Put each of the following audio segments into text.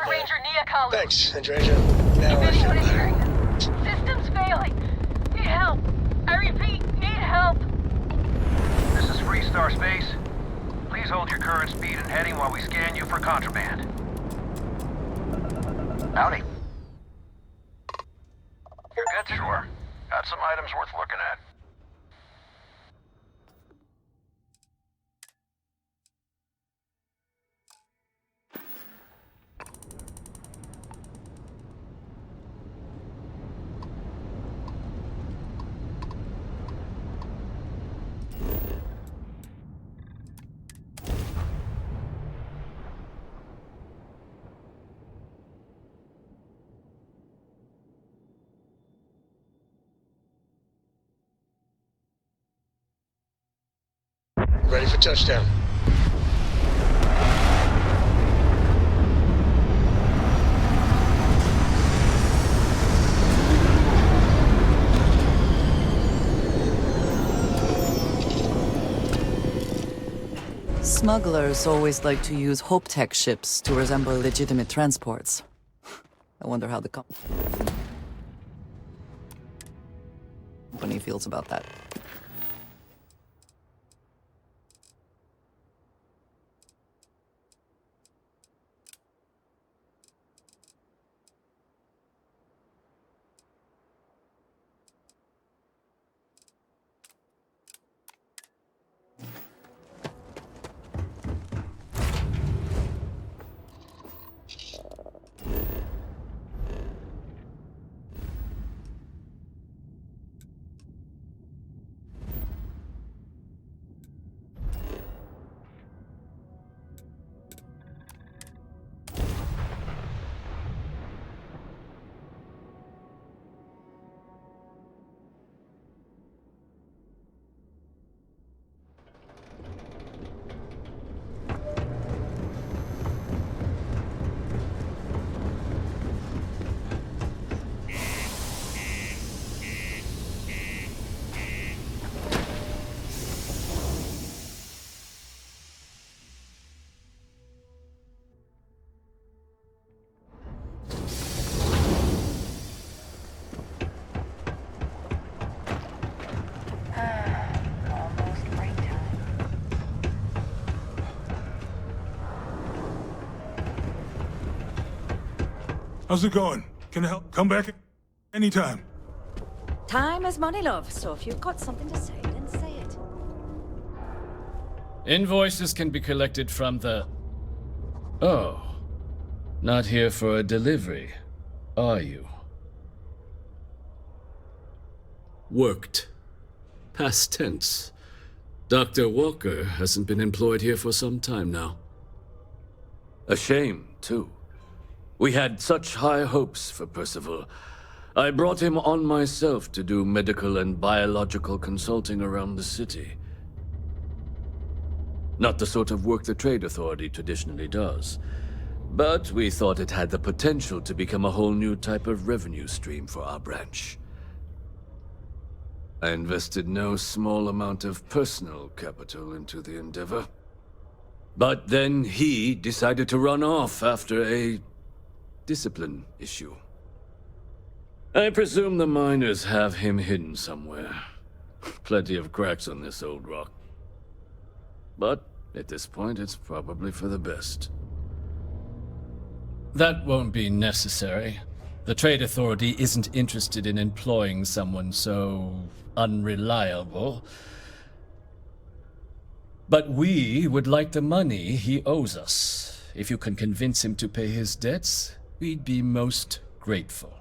Ranger Neocolo. Thanks, Andreja. Now If I feel anyone is better. hearing this, system's failing. Need help. I repeat, need help. This is Freestar Space. Please hold your current speed and heading while we scan you for contraband. Howdy. You're good? Sure. Got some items worth looking at. Ready for touchdown. Smugglers always like to use Hope Tech ships to resemble legitimate transports. I wonder how the company feels about that. Almost break time. How's it going? Can I help? Come back anytime. Time is money, love, so if you've got something to say, then say it. Invoices can be collected from the... Oh. Not here for a delivery, are you? Worked. Past tense. Dr. Walker hasn't been employed here for some time now. A shame, too. We had such high hopes for Percival. I brought him on myself to do medical and biological consulting around the city. Not the sort of work the Trade Authority traditionally does. But we thought it had the potential to become a whole new type of revenue stream for our branch. I invested no small amount of personal capital into the endeavor. But then he decided to run off after a discipline issue. I presume the miners have him hidden somewhere. Plenty of cracks on this old rock. But at this point, it's probably for the best. That won't be necessary. The Trade Authority isn't interested in employing someone so unreliable. But we would like the money he owes us. If you can convince him to pay his debts, we'd be most grateful.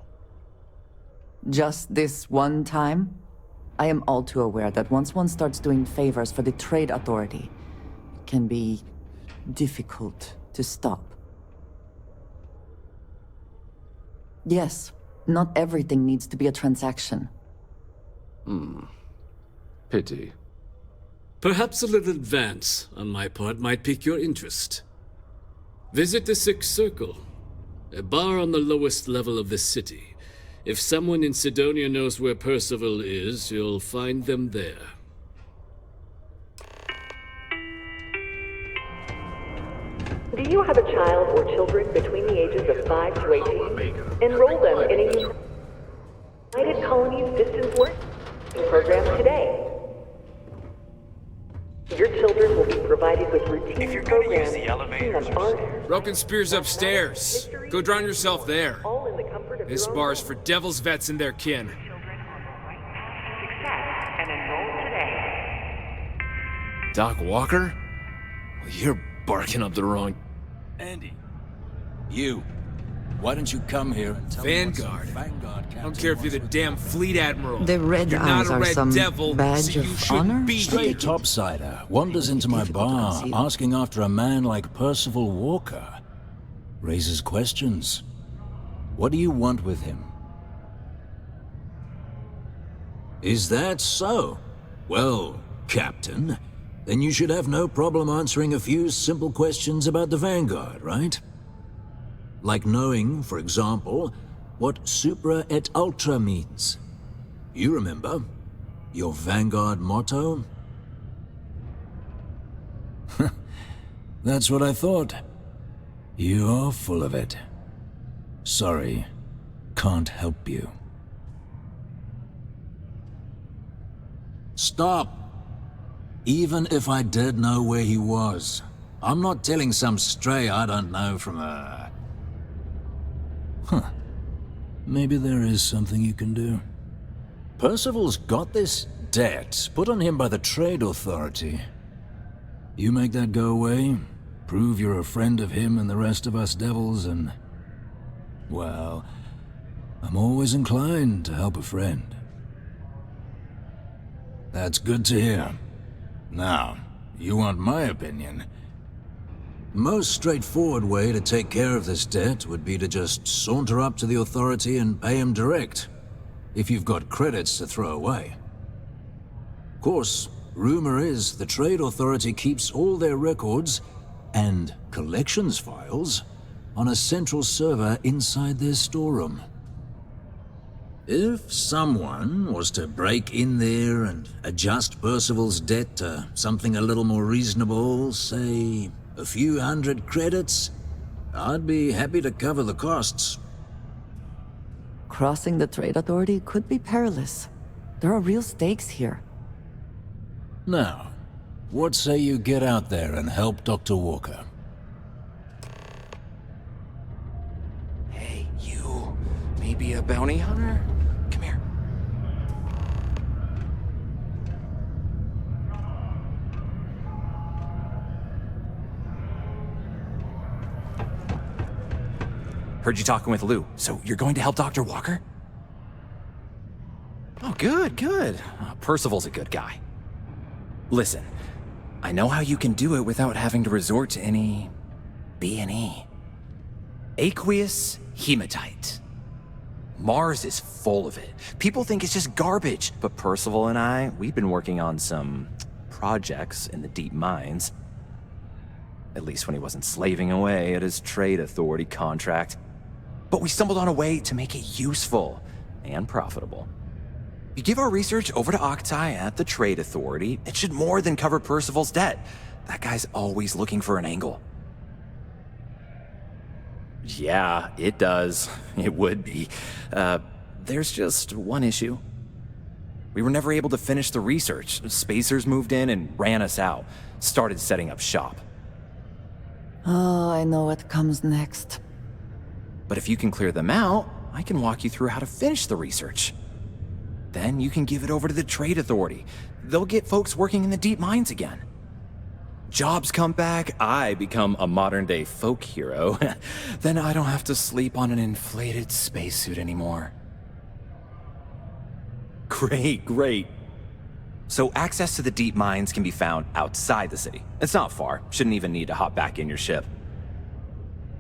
Just this one time? I am all too aware that once one starts doing favors for the Trade Authority, it can be difficult to stop. Yes, not everything needs to be a transaction. Pity. Perhaps a little advance on my part might pique your interest. Visit the Sixth Circle, a bar on the lowest level of the city. If someone in Sidonia knows where Percival is, you'll find them there. Do you have a child or children between the ages of 5 to 18? Enroll them in a United Colonies distance learning program today. Your children will be provided with routine programs teaching them art. Broken Spear's upstairs. Go drown yourself there. All in the comfort of This your own bar's home. for devil's vets and their kin. Success and enroll today. Doc Walker? Well, you're barking up the wrong... Andy, you. Why don't you come here and tell me what's Vanguard. some Vanguard I don't care if you're the damn fleet admiral. The red You're eyes not a are red some devil, badge so you of shouldn't honor? be Stray here. topsider wanders into my difficult to bar conceive. asking after a man like Percival Walker. Raises questions. What do you want with him? Is that so? Well, Captain, then you should have no problem answering a few simple questions about the Vanguard, right? Like knowing, for example, what supra et ultra means. You remember? Your Vanguard motto? That's what I thought. You're full of it. Sorry, can't help you. Stop! Even if I did know where he was, I'm not telling some stray I don't know from a... Huh. Maybe there is something you can do. Percival's got this debt put on him by the Trade Authority. You make that go away, prove you're a friend of him and the rest of us devils, and... well, I'm always inclined to help a friend. That's good to hear. Now, you want my opinion? Most straightforward way to take care of this debt would be to just saunter up to the authority and pay him direct, if you've got credits to throw away. Of course, rumor is the Trade Authority keeps all their records and collections files on a central server inside their storeroom. If someone was to break in there and adjust Percival's debt to something a little more reasonable, say a few hundred credits, I'd be happy to cover the costs. Crossing the Trade Authority could be perilous. There are real stakes here. Now, what say you get out there and help Dr. Walker? Hey, you. Maybe a bounty hunter? Come here. Heard you talking with Lou, so you're going to help Dr. Walker? Oh, good, good. Percival's a good guy. Listen, I know how you can do it without having to resort to any... B&E. Aqueous hematite. Mars is full of it. People think it's just garbage, but Percival and I, we've been working on some projects in the deep mines. At least when he wasn't slaving away at his Trade Authority contract. But we stumbled on a way to make it useful and profitable. You give our research over to Octai at the Trade Authority, it should more than cover Percival's debt. That guy's always looking for an angle. Yeah, it does. It would be. There's just one issue. We were never able to finish the research. Spacers moved in and ran us out. Started setting up shop. Oh, I know what comes next. But if you can clear them out, I can walk you through how to finish the research. Then you can give it over to the Trade Authority. They'll get folks working in the deep mines again. Jobs come back, I become a modern-day folk hero. Then I don't have to sleep on an inflated spacesuit anymore. Great, great. So access to the deep mines can be found outside the city. It's not far, shouldn't even need to hop back in your ship.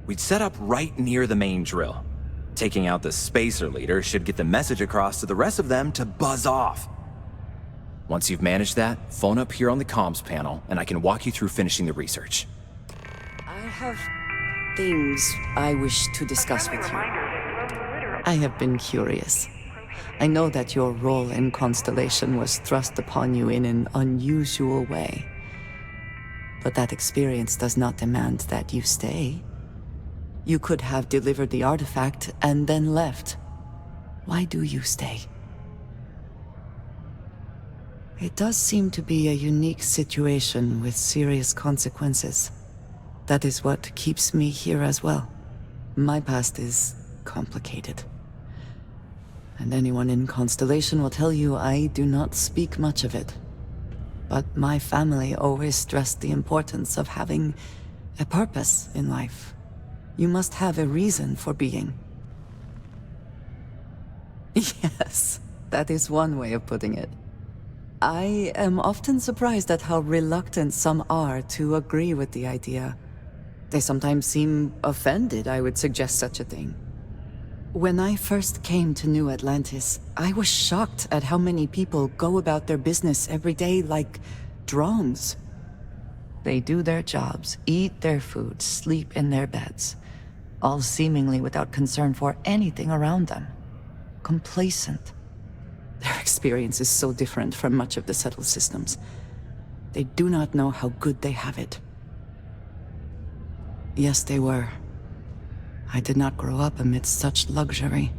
We'd set up right near the main drill. Taking out the spacer leader should get the message across to the rest of them to buzz off. Once you've managed that, phone up here on the comms panel, and I can walk you through finishing the research. I have things I wish to discuss with you. I have been curious. I know that your role in Constellation was thrust upon you in an unusual way. But that experience does not demand that you stay. You could have delivered the artifact and then left. Why do you stay? It does seem to be a unique situation with serious consequences. That is what keeps me here as well. My past is complicated. And anyone in Constellation will tell you I do not speak much of it. But my family always stressed the importance of having a purpose in life. You must have a reason for being. Yes, that is one way of putting it. I am often surprised at how reluctant some are to agree with the idea. They sometimes seem offended I would suggest such a thing. When I first came to New Atlantis, I was shocked at how many people go about their business every day like drones. They do their jobs, eat their food, sleep in their beds, all seemingly without concern for anything around them. Complacent. Their experience is so different from much of the settled systems. They do not know how good they have it. Yes, they were. I did not grow up amidst such luxury.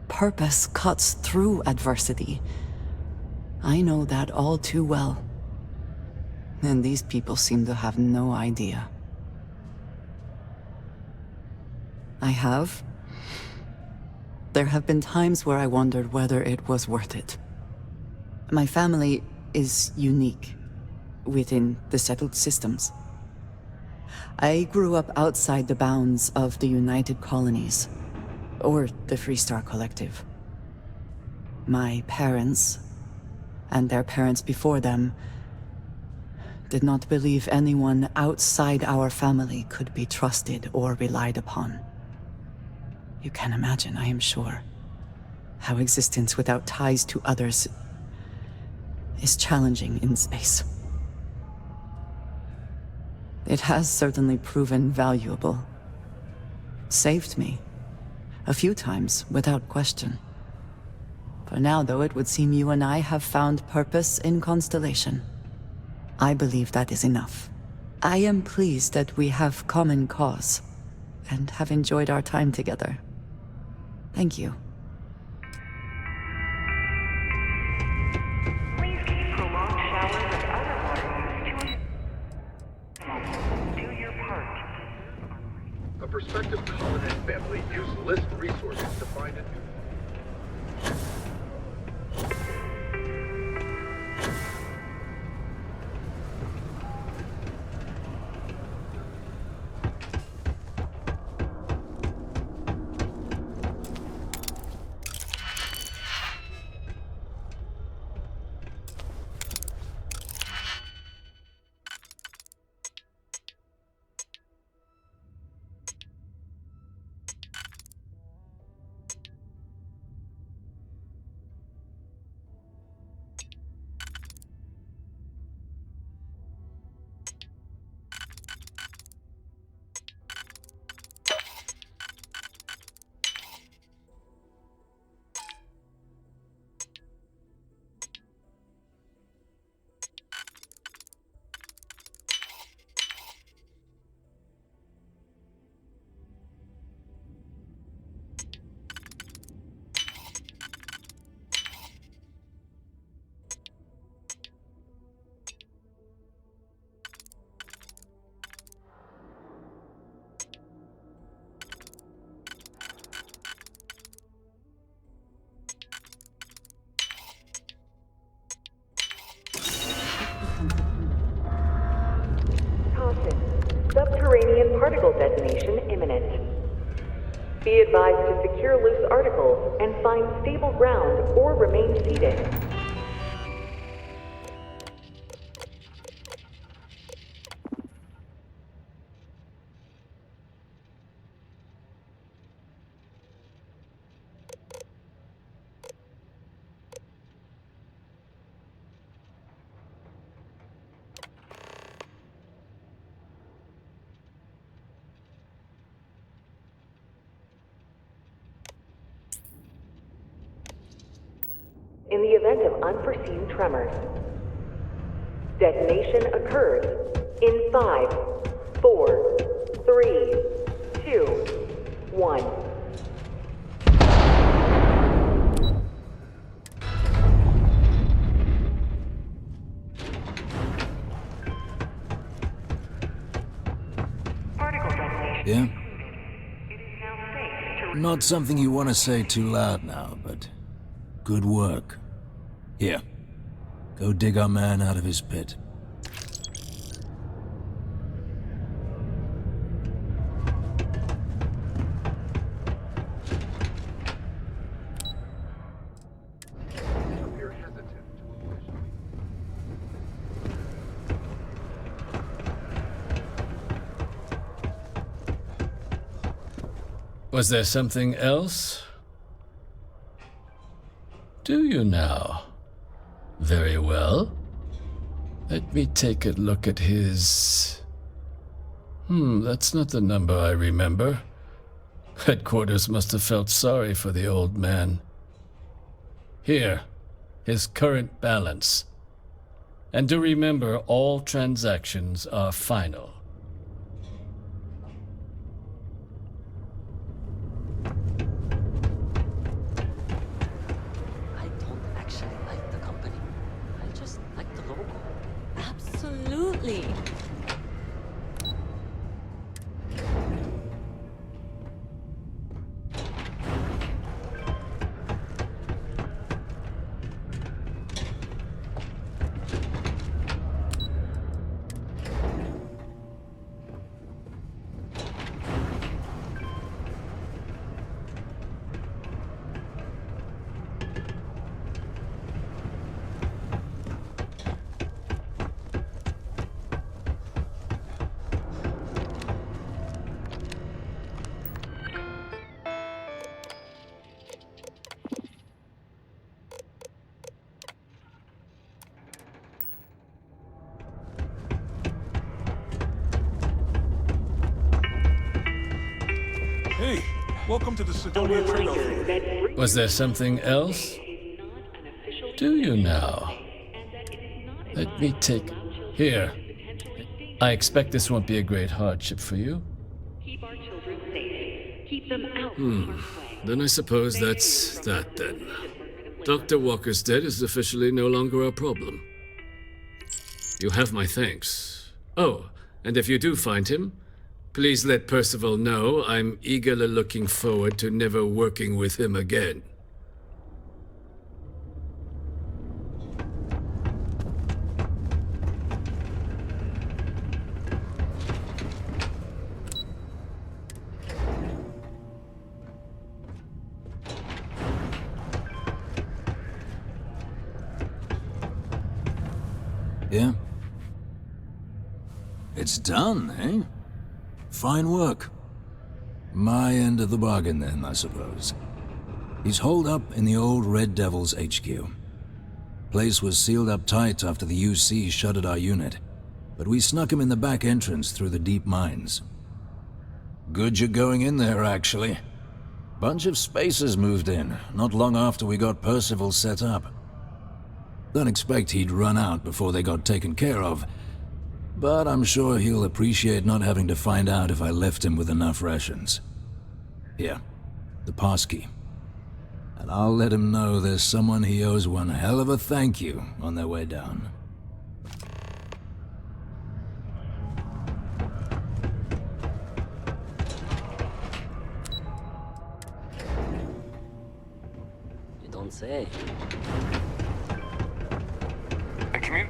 Purpose cuts through adversity. I know that all too well. And these people seem to have no idea. I have. There have been times where I wondered whether it was worth it. My family is unique within the settled systems. I grew up outside the bounds of the United Colonies, or the Freestar Collective. My parents, and their parents before them, did not believe anyone outside our family could be trusted or relied upon. You can imagine, I am sure, how existence without ties to others is challenging in space. It has certainly proven valuable. Saved me. A few times, without question. For now, though, it would seem you and I have found purpose in Constellation. I believe that is enough. I am pleased that we have common cause, and have enjoyed our time together. Thank you. Please keep prolonged showers and other water use to do your part. A prospective colonist family use list resources to find a new... Subterranean particle detonation imminent. Be advised to secure loose articles and find stable ground or remain seated. In the event of unforeseen tremors, detonation occurs In 5, 4, 3, 2, 1. Yeah? Not something you want to say too loud now, but good work. Here, go dig our man out of his pit. Was there something else? Do you now? Very well. Let me take a look at his... that's not the number I remember. Headquarters must have felt sorry for the old man. Here, his current balance. And do remember, all transactions are final. Absolutely. Hey, welcome to the Sidonia Trade-Off. Was there something else? Do you now? Let me take... Here. I expect this won't be a great hardship for you. Then I suppose that's that then. Dr. Walker's dead is officially no longer a problem. You have my thanks. Oh, and if you do find him, please let Percival know I'm eagerly looking forward to never working with him again. Yeah? It's done, eh? Fine work. My end of the bargain then, I suppose. He's holed up in the old Red Devil's HQ. Place was sealed up tight after the UC shuttered our unit, but we snuck him in the back entrance through the deep mines. Good you're going in there, actually. Bunch of spacers moved in, not long after we got Percival set up. Don't expect he'd run out before they got taken care of, but I'm sure he'll appreciate not having to find out if I left him with enough rations. Here, the passkey. And I'll let him know there's someone he owes one hell of a thank you on their way down. You don't say. Commute.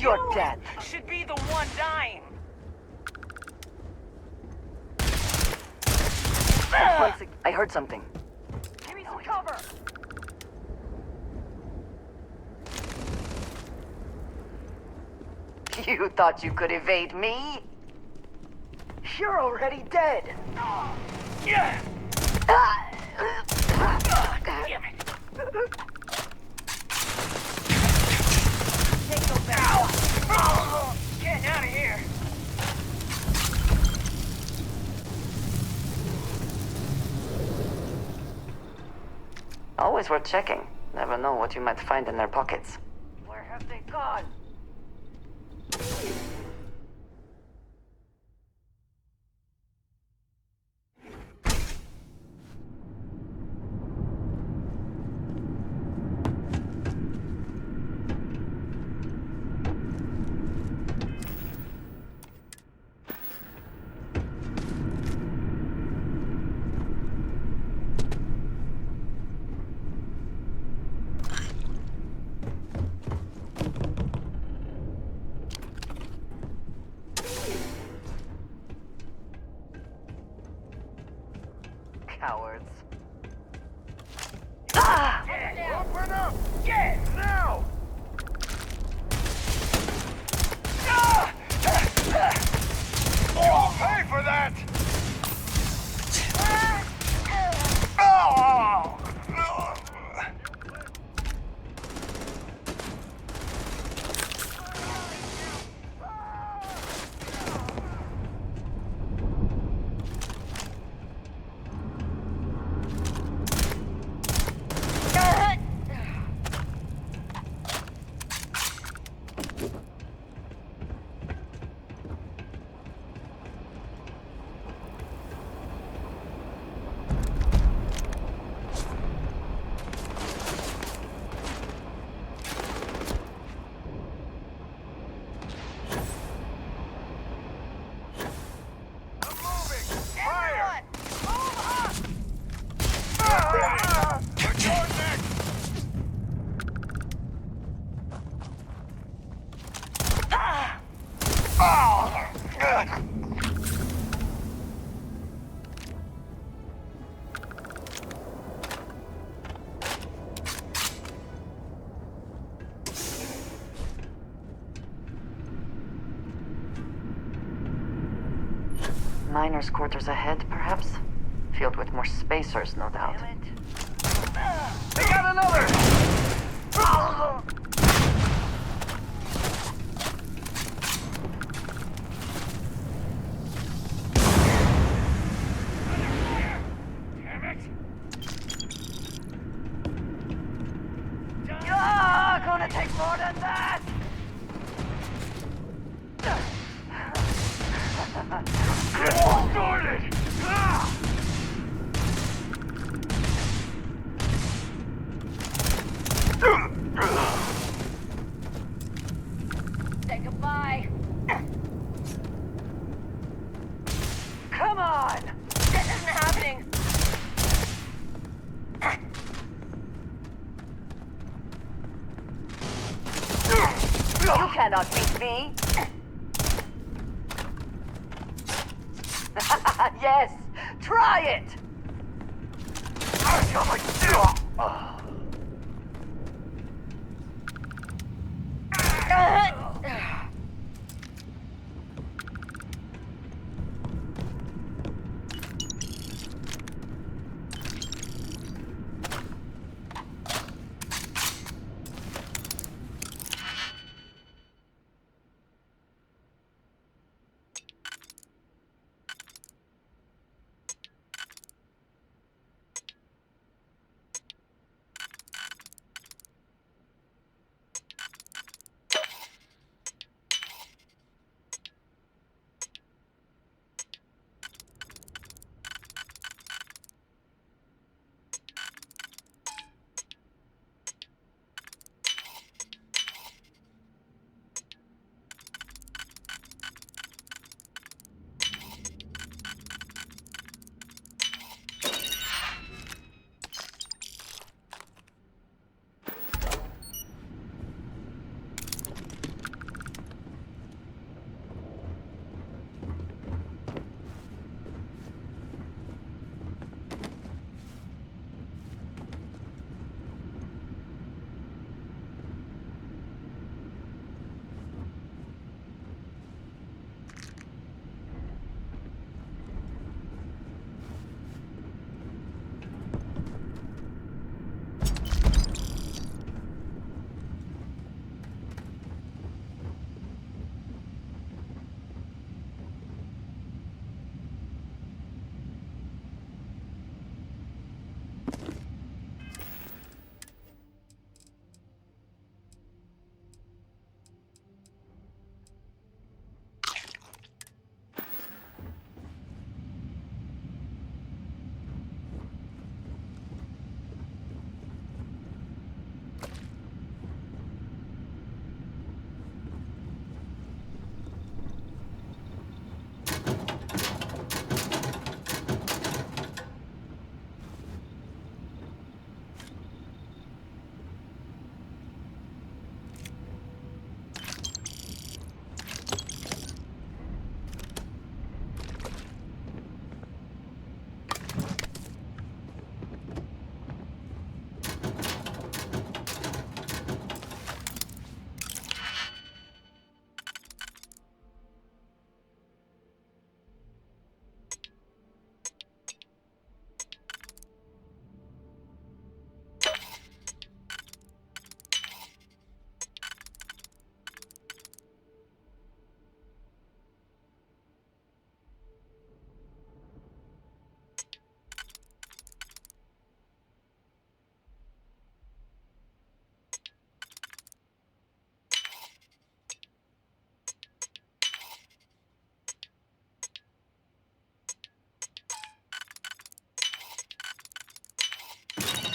your death. Should be the one dying. I heard something. Give me some cover. You thought you could evade me? You're already dead. Yeah. Damn it. Take those out. Getting out of here. Always worth checking. Never know what you might find in their pockets. Where have they gone? Cowards. Yeah. Open up! Get now! You'll pay for that! Oh! Miners' quarters ahead, perhaps? Filled with more spacers, no doubt. They got another! Damn it! Gonna take more than that! Started! Say goodbye. Come on! This isn't happening. You cannot beat me! Yes! Try it!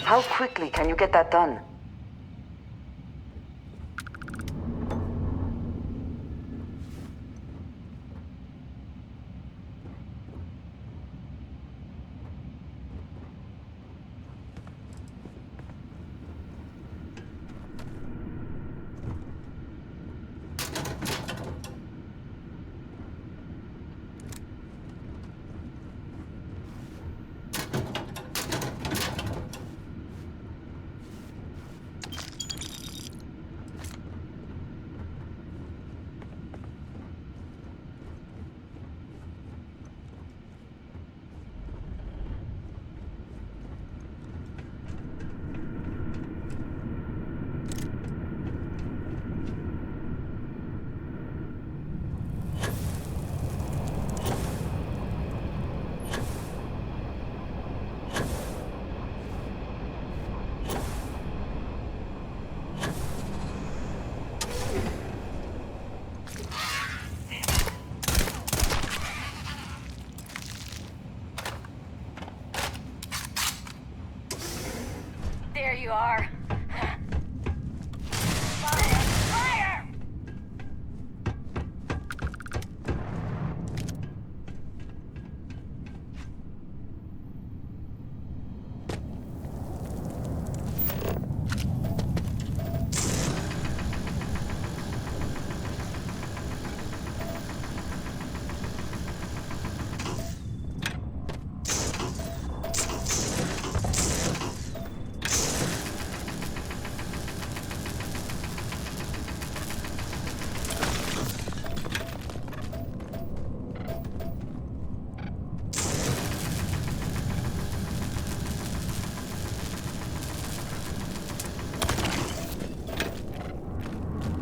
How quickly can you get that done? There you are. Fire! Fire!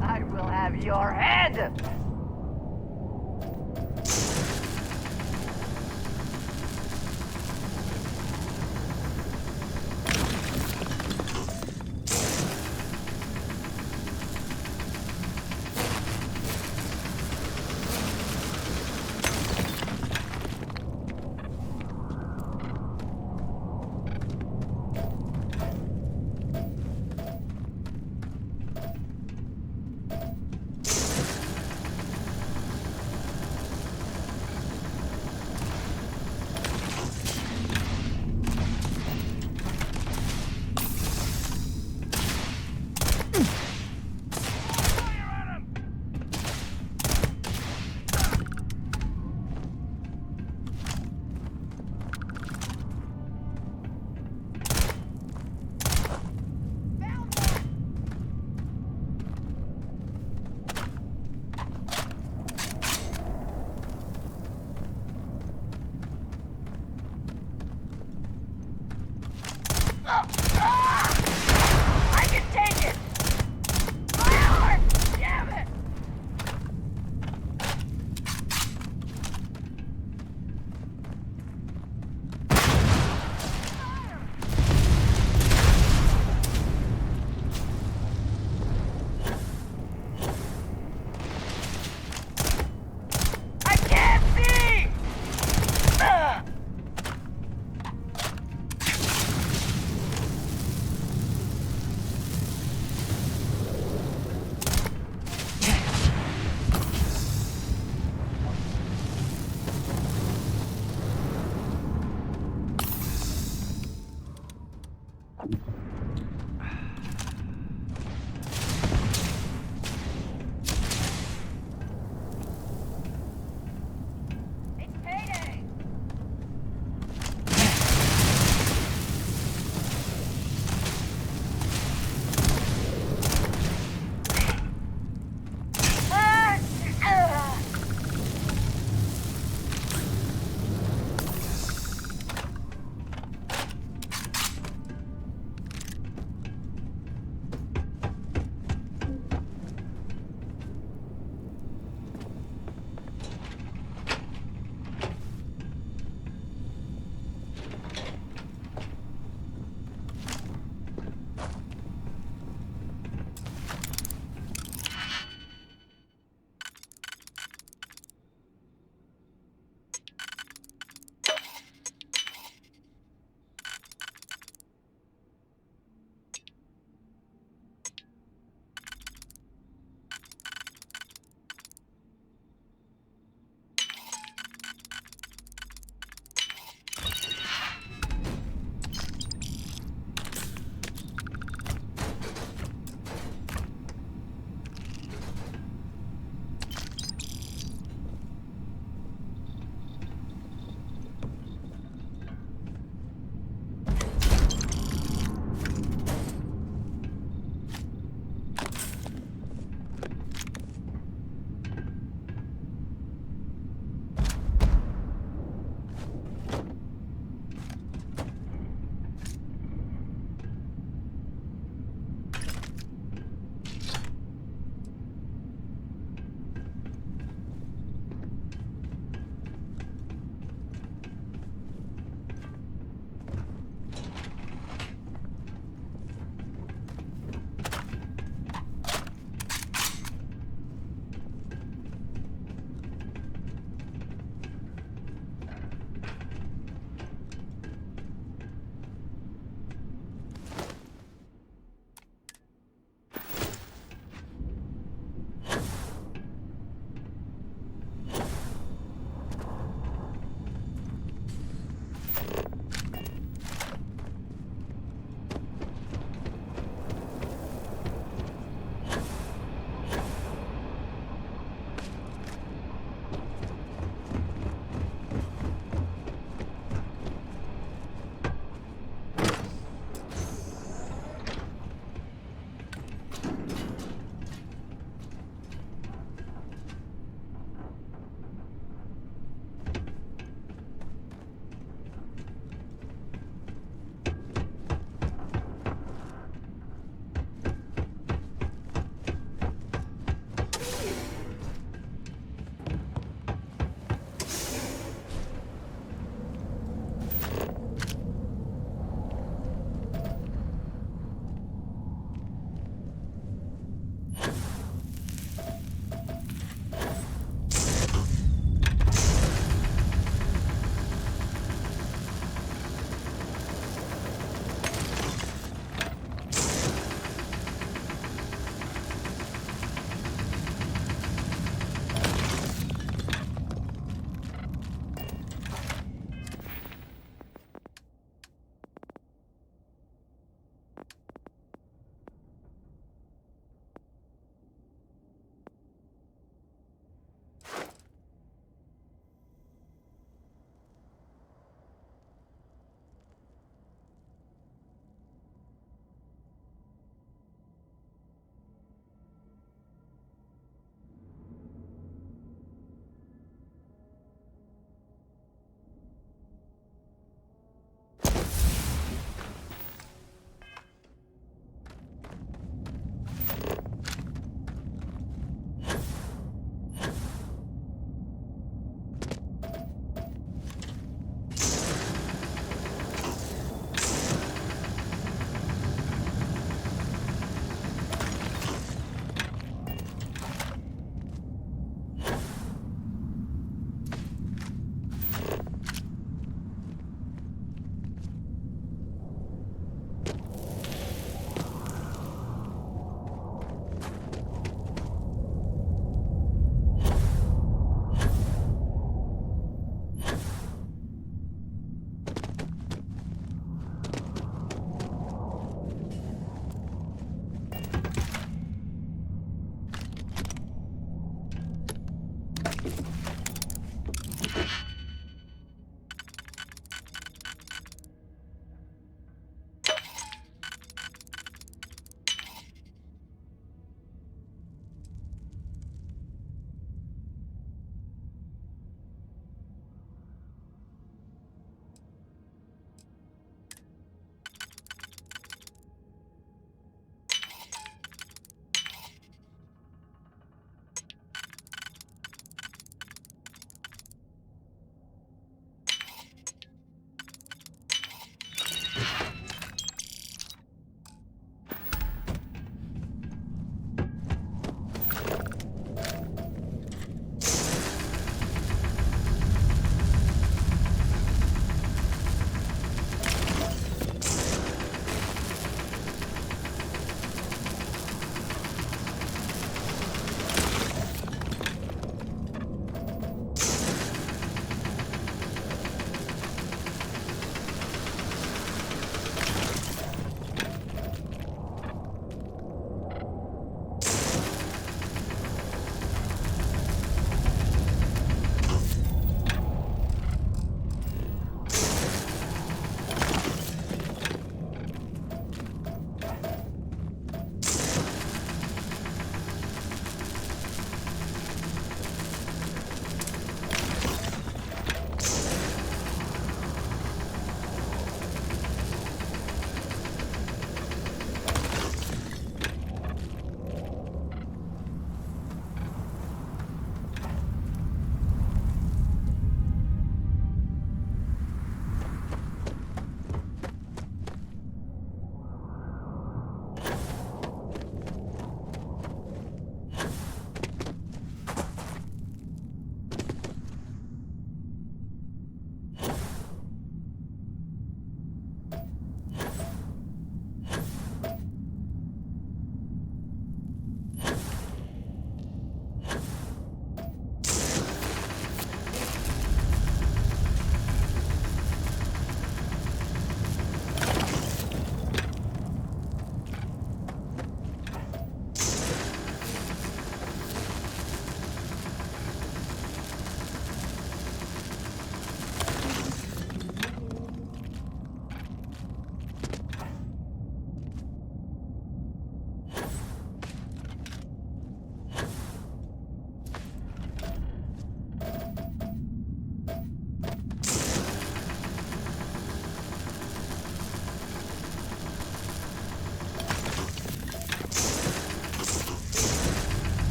I will have your head!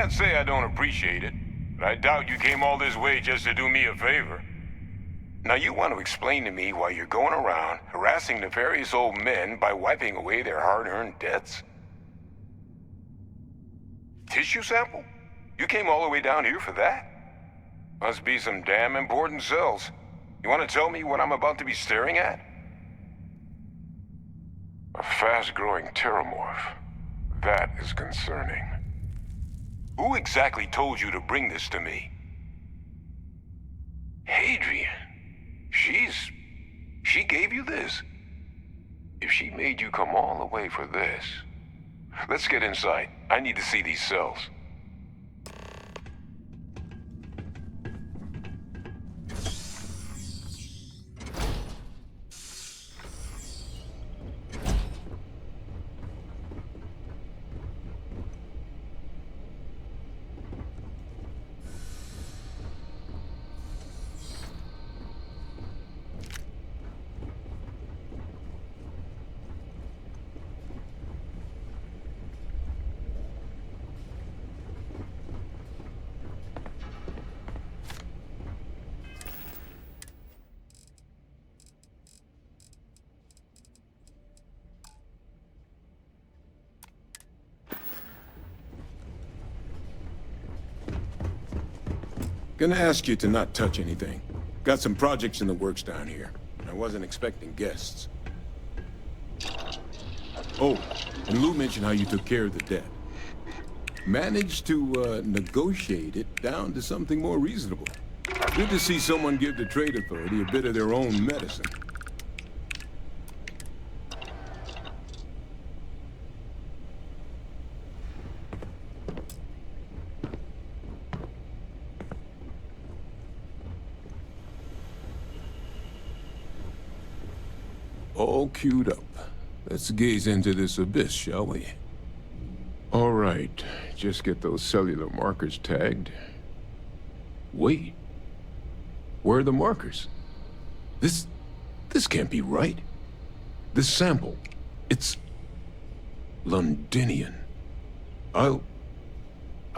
Can't say I don't appreciate it, but I doubt you came all this way just to do me a favor. Now you want to explain to me why you're going around harassing nefarious old men by wiping away their hard-earned debts? Tissue sample? You came all the way down here for that? Must be some damn important cells. You want to tell me what I'm about to be staring at? A fast-growing terramorph. That is concerning. Who exactly told you to bring this to me? Hadrian. She gave you this? If she made you come all the way for this, Let's get inside. I need to see these cells. Gonna ask you to not touch anything. Got some projects in the works down here. I wasn't expecting guests. Oh, and Lou mentioned how you took care of the debt. Managed to negotiate it down to something more reasonable. Good to see someone give the trade authority a bit of their own medicine. All queued up. Let's gaze into this abyss, shall we? All right, just get those cellular markers tagged. Wait. Where are the markers? This can't be right. This sample, it's Londinian. I'll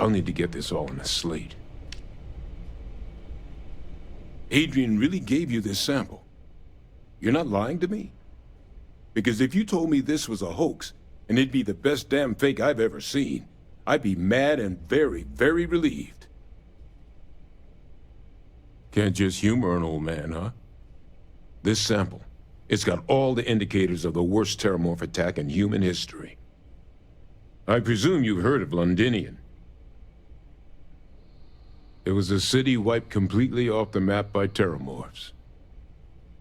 need to get this all in a slate. Adrian really gave you this sample. You're not lying to me? Because if you told me this was a hoax, and it'd be the best damn fake I've ever seen, I'd be mad and very, very relieved. Can't just humor an old man, huh? This sample, it's got all the indicators of the worst terramorph attack in human history. I presume you've heard of Londinian. It was a city wiped completely off the map by terramorphs.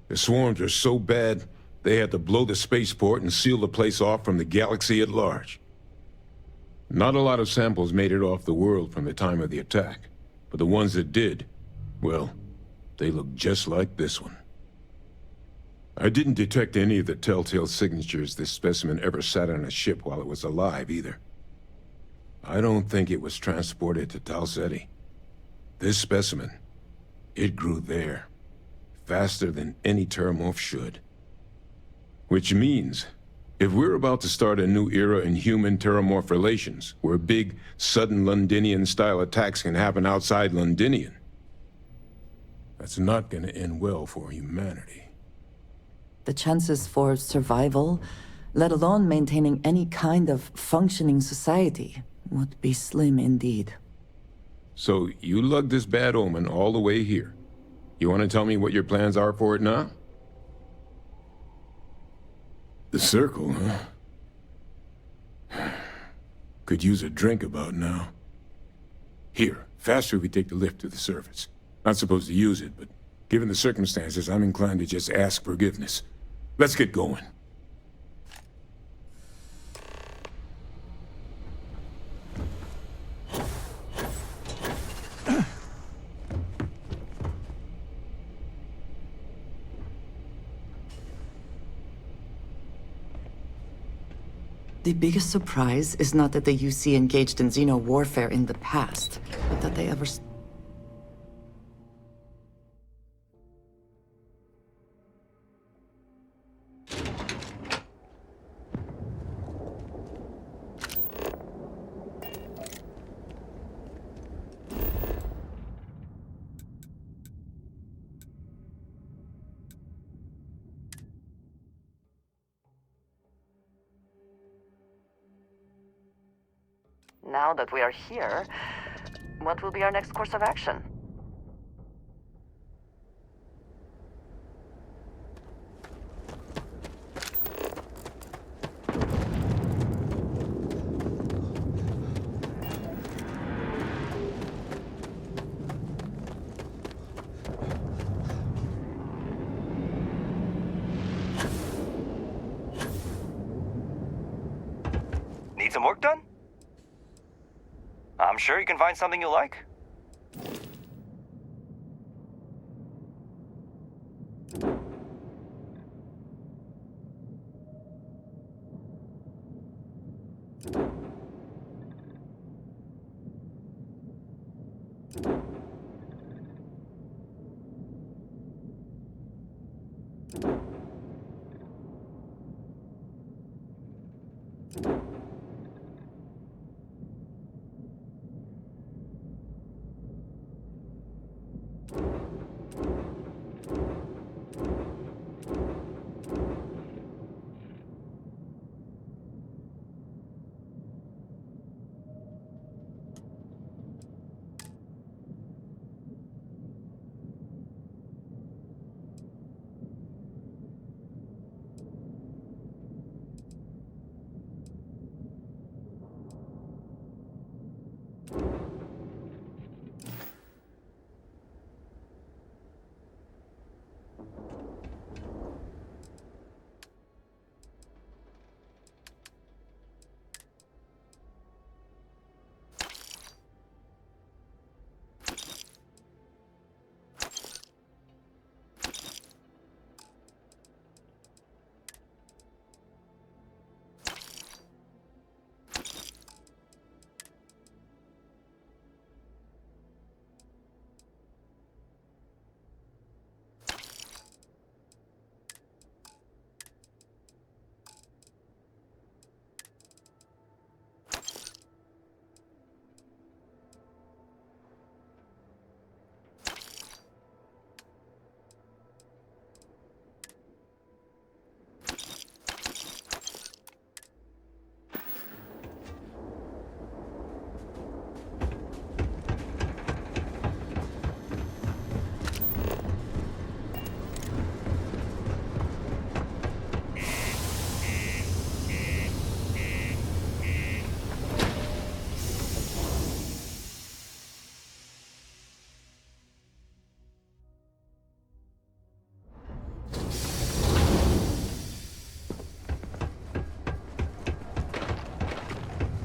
The swarms are so bad, they had to blow the spaceport and seal the place off from the galaxy at large. Not a lot of samples made it off the world from the time of the attack, but the ones that did, well, they look just like this one. I didn't detect any of the telltale signatures this specimen ever sat on a ship while it was alive, either. I don't think it was transported to Tal Ceti. This specimen, it grew there, faster than any terramorph should. Which means, if we're about to start a new era in human-terramorph relations, where big, sudden Londinian-style attacks can happen outside Londinian, that's not gonna end well for humanity. The chances for survival, let alone maintaining any kind of functioning society, would be slim indeed. So, you lugged this bad omen all the way here. You want to tell me what your plans are for it now? The circle, huh? Could use a drink about now. Here, faster if we take the lift to the surface. Not supposed to use it, but given the circumstances, I'm inclined to just ask forgiveness. Let's get going. The biggest surprise is not that the UC engaged in xeno warfare in the past, but that they ever... Now that we are here, what will be our next course of action? Need some work done? I'm sure you can find something you like.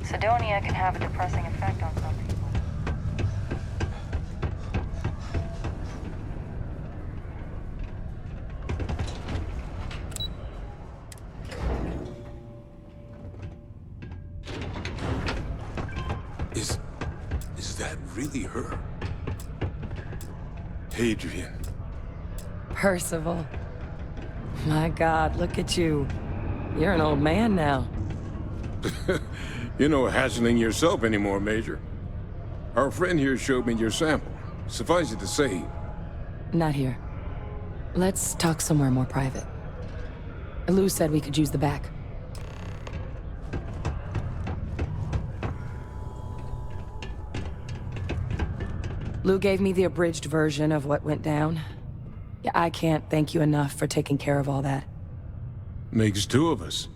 Sidonia can have a depressing effect on some people. Is that really her? Hadrian. Percival. My God, look at you. You're an old man now. You're no hassling yourself anymore, Major. Our friend here showed me your sample. Suffice it to say... Not here. Let's talk somewhere more private. Lou said we could use the back. Lou gave me the abridged version of what went down. Yeah, I can't thank you enough for taking care of all that. Makes two of us.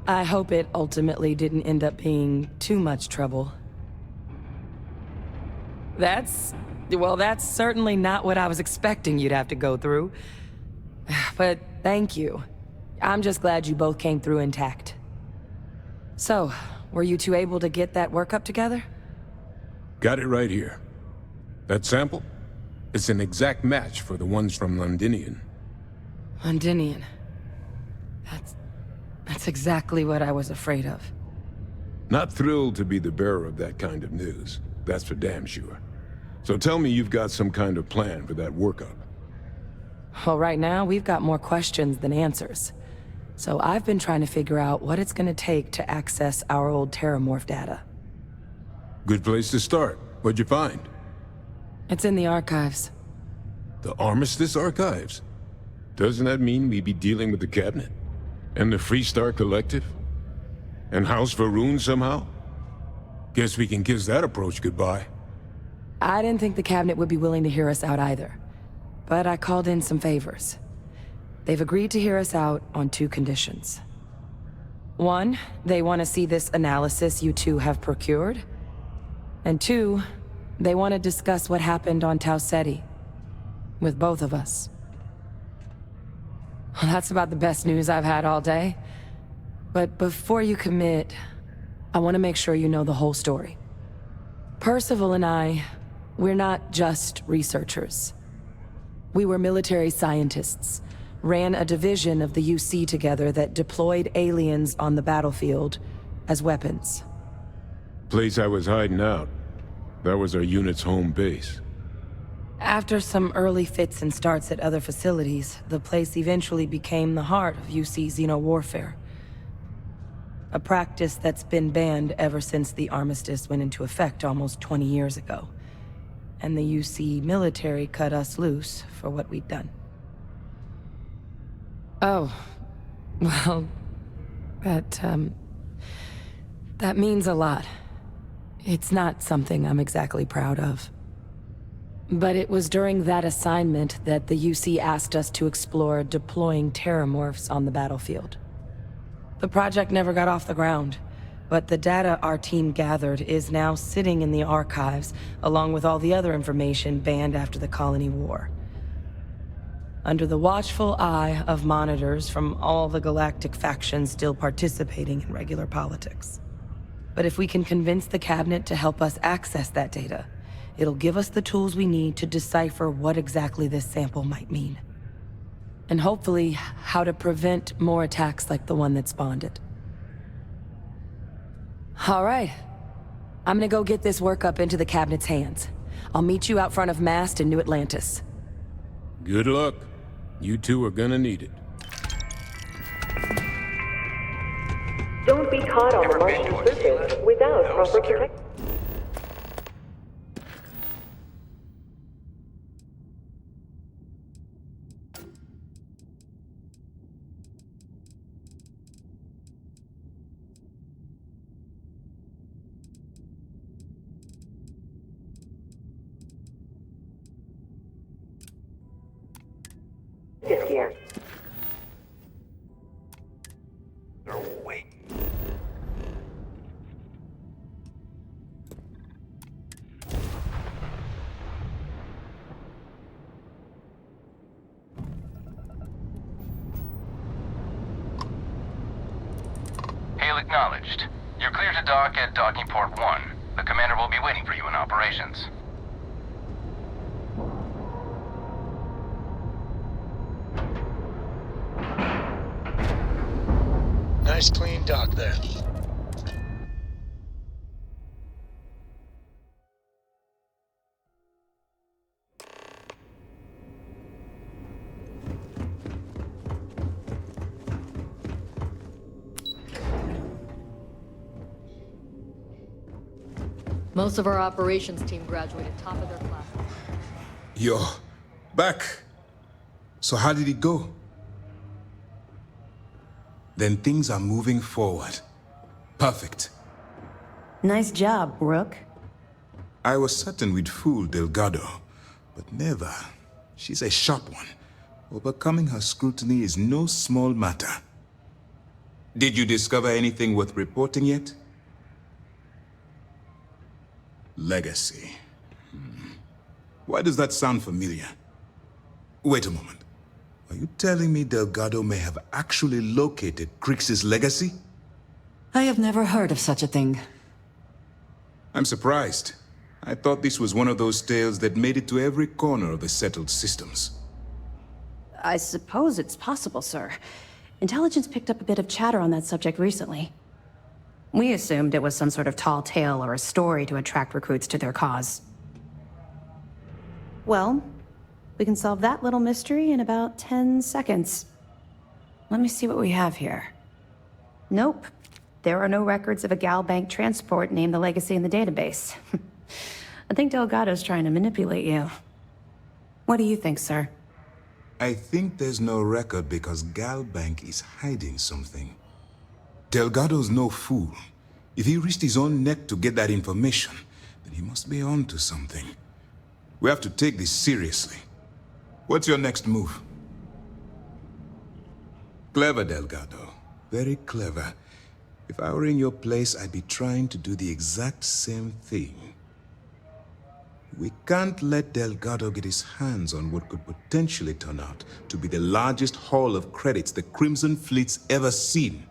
I hope it ultimately didn't end up being too much trouble. That's certainly not what I was expecting you'd have to go through. But thank you. I'm just glad you both came through intact. So, were you two able to get that workup together? Got it right here. That sample? It's an exact match for the ones from Londinian. Londinian. That's exactly what I was afraid of. Not thrilled to be the bearer of that kind of news. That's for damn sure. So tell me you've got some kind of plan for that workup. Well, right now, we've got more questions than answers. So I've been trying to figure out what it's gonna take to access our old Terramorph data. Good place to start. What'd you find? It's in the archives. The Armistice Archives? Doesn't that mean we'd be dealing with the Cabinet? And the Freestar Collective? And House Varun somehow? Guess we can kiss that approach goodbye. I didn't think the Cabinet would be willing to hear us out either. But I called in some favors. They've agreed to hear us out on 2 conditions. 1, they want to see this analysis you two have procured. And 2, they want to discuss what happened on Tau Ceti. With both of us. Well, that's about the best news I've had all day. But before you commit, I want to make sure you know the whole story. Percival and I, we're not just researchers. We were military scientists, ran a division of the UC together that deployed aliens on the battlefield as weapons. Place I was hiding out. That was our unit's home base. After some early fits and starts at other facilities, the place eventually became the heart of UC xeno-warfare. A practice that's been banned ever since the armistice went into effect almost 20 years ago. And the UC military cut us loose for what we'd done. Oh, well, that means a lot. It's not something I'm exactly proud of. But it was during that assignment that the UC asked us to explore deploying terramorphs on the battlefield. The project never got off the ground, but the data our team gathered is now sitting in the archives, along with all the other information banned after the Colony War. Under the watchful eye of monitors from all the galactic factions still participating in regular politics. But if we can convince the Cabinet to help us access that data, it'll give us the tools we need to decipher what exactly this sample might mean. And hopefully, how to prevent more attacks like the one that spawned it. All right. I'm gonna go get this work up into the Cabinet's hands. I'll meet you out front of Mast in New Atlantis. Good luck. You two are gonna need it. Don't be caught on the Martian surface without proper protection. This year. No, wait. Hail acknowledged. You're clear to dock at docking port 1. The commander will be waiting for you in operations. Nice clean dock there. Most of our operations team graduated top of their class. You're back. So how did it go? Then things are moving forward. Perfect. Nice job, Rook. I was certain we'd fool Delgado, but never. She's a sharp one. Overcoming her scrutiny is no small matter. Did you discover anything worth reporting yet? Legacy. Why does that sound familiar? Wait a moment. Are you telling me Delgado may have actually located Crix's legacy? I have never heard of such a thing. I'm surprised. I thought this was one of those tales that made it to every corner of the settled systems. I suppose it's possible, sir. Intelligence picked up a bit of chatter on that subject recently. We assumed it was some sort of tall tale or a story to attract recruits to their cause. Well, we can solve that little mystery in about 10 seconds. Let me see what we have here. Nope. There are no records of a Gal Bank transport named the Legacy in the database. I think Delgado's trying to manipulate you. What do you think, sir? I think there's no record because Gal Bank is hiding something. Delgado's no fool. If he risked his own neck to get that information, then he must be on to something. We have to take this seriously. What's your next move? Clever, Delgado. Very clever. If I were in your place, I'd be trying to do the exact same thing. We can't let Delgado get his hands on what could potentially turn out to be the largest haul of credits the Crimson Fleet's ever seen.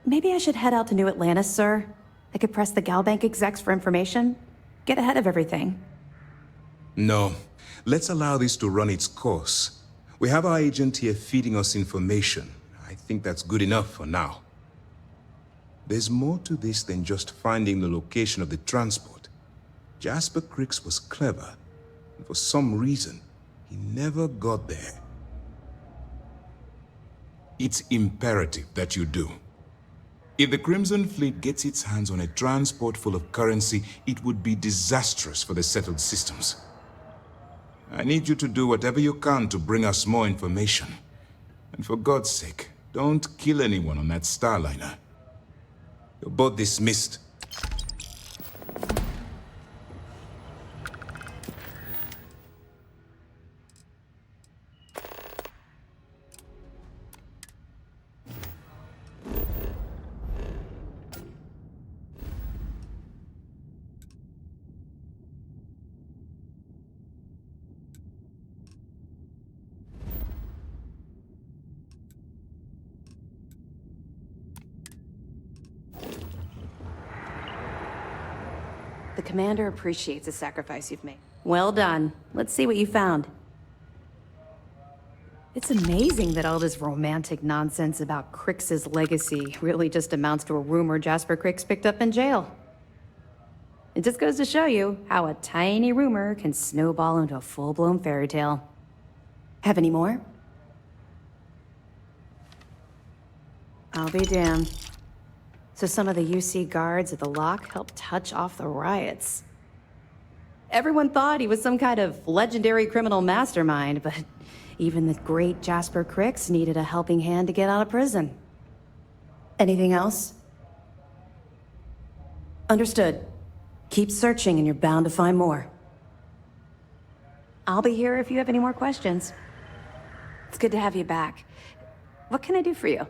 Maybe I should head out to New Atlantis, sir. I could press the Galbank execs for information. Get ahead of everything. No. Let's allow this to run its course. We have our agent here feeding us information. I think that's good enough for now. There's more to this than just finding the location of the transport. Jasper Cricks was clever, and for some reason, he never got there. It's imperative that you do. If the Crimson Fleet gets its hands on a transport full of currency, it would be disastrous for the settled systems. I need you to do whatever you can to bring us more information. And for God's sake, don't kill anyone on that Starliner. You're both dismissed. The commander appreciates the sacrifice you've made. Well done. Let's see what you found. It's amazing that all this romantic nonsense about Crix's legacy really just amounts to a rumor Jasper Crix picked up in jail. It just goes to show you how a tiny rumor can snowball into a full-blown fairy tale. Have any more? I'll be damned. So some of the UC guards at the lock helped touch off the riots. Everyone thought he was some kind of legendary criminal mastermind, but even the great Jasper Crix needed a helping hand to get out of prison. Anything else? Understood. Keep searching and you're bound to find more. I'll be here if you have any more questions. It's good to have you back. What can I do for you?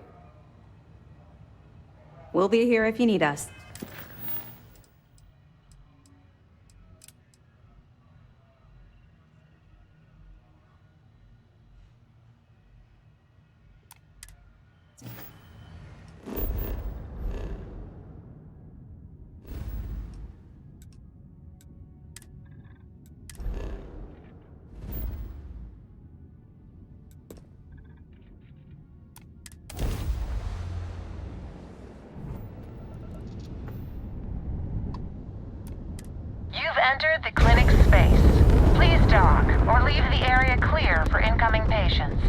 We'll be here if you need us. You've entered the clinic's space. Please dock, or leave the area clear for incoming patients.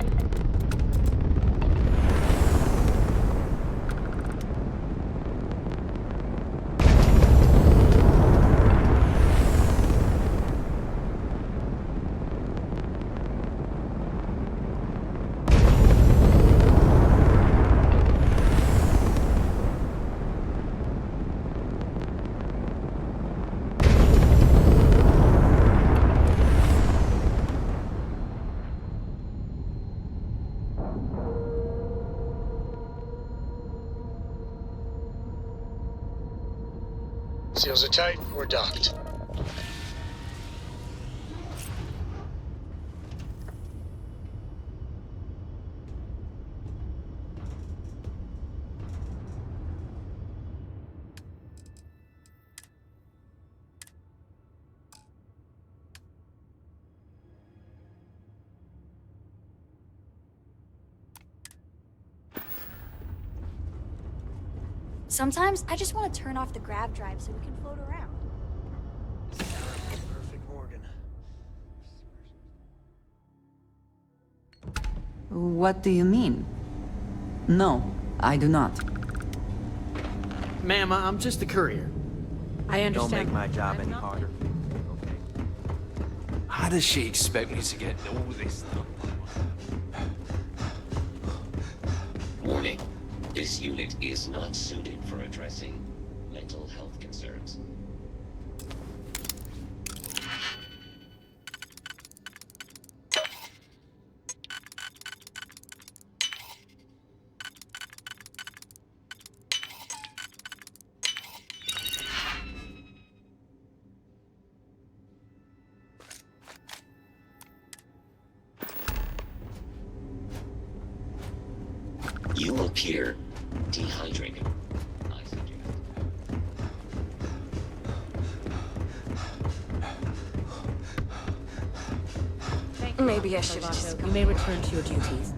Seals are tight, we're docked. Sometimes I just want to turn off the grav drive so we can float around. Perfect, Morgan. What do you mean? No, I do not. Ma'am, I'm just a courier. I understand. Don't make my job any harder. How does she expect me to get all this stuff? Warning. This unit is not suited for addressing mental health concerns. You appear dehydrated. I suggest. Maybe I should just... You may return to your duties.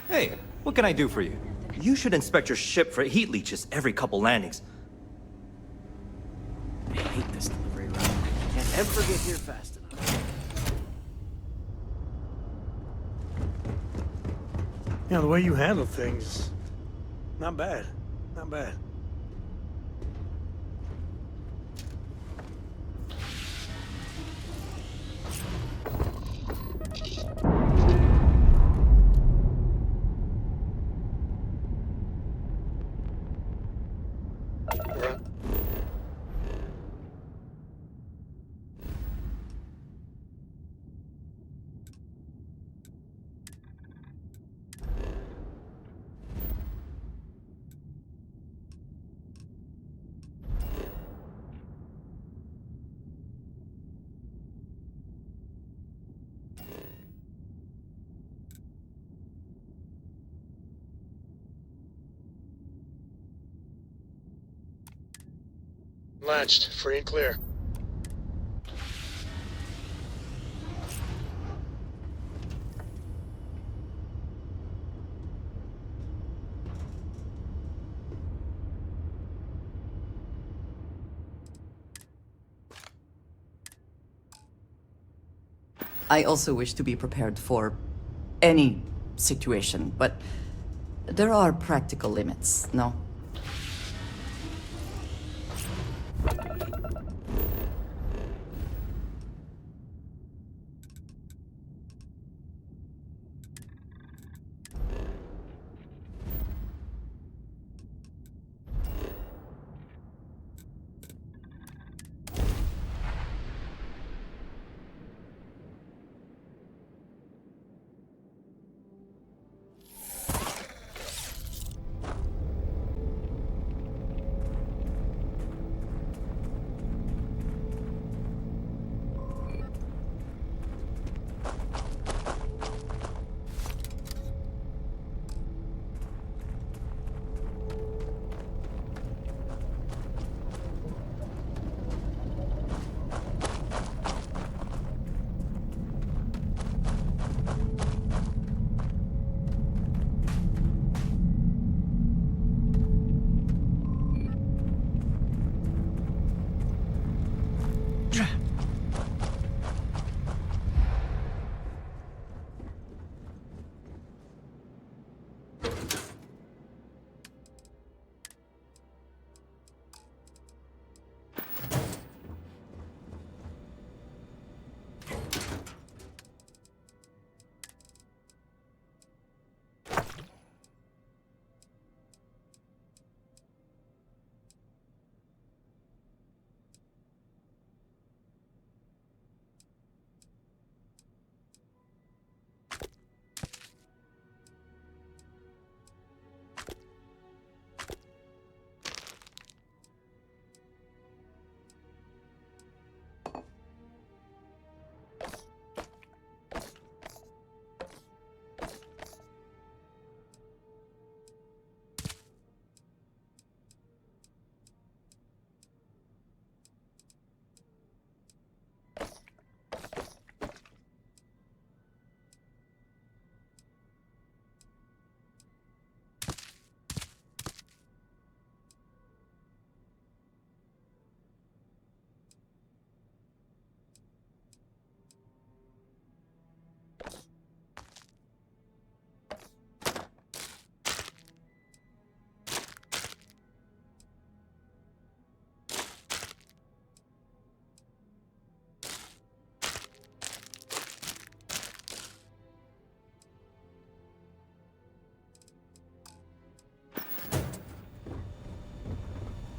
Hey, what can I do for you? You should inspect your ship for heat leeches every couple landings. I hate this delivery route. Can't ever get here fast enough. You know, the way you handle things, not bad. Not bad. Latched, free and clear. I also wish to be prepared for any situation, but there are practical limits, no?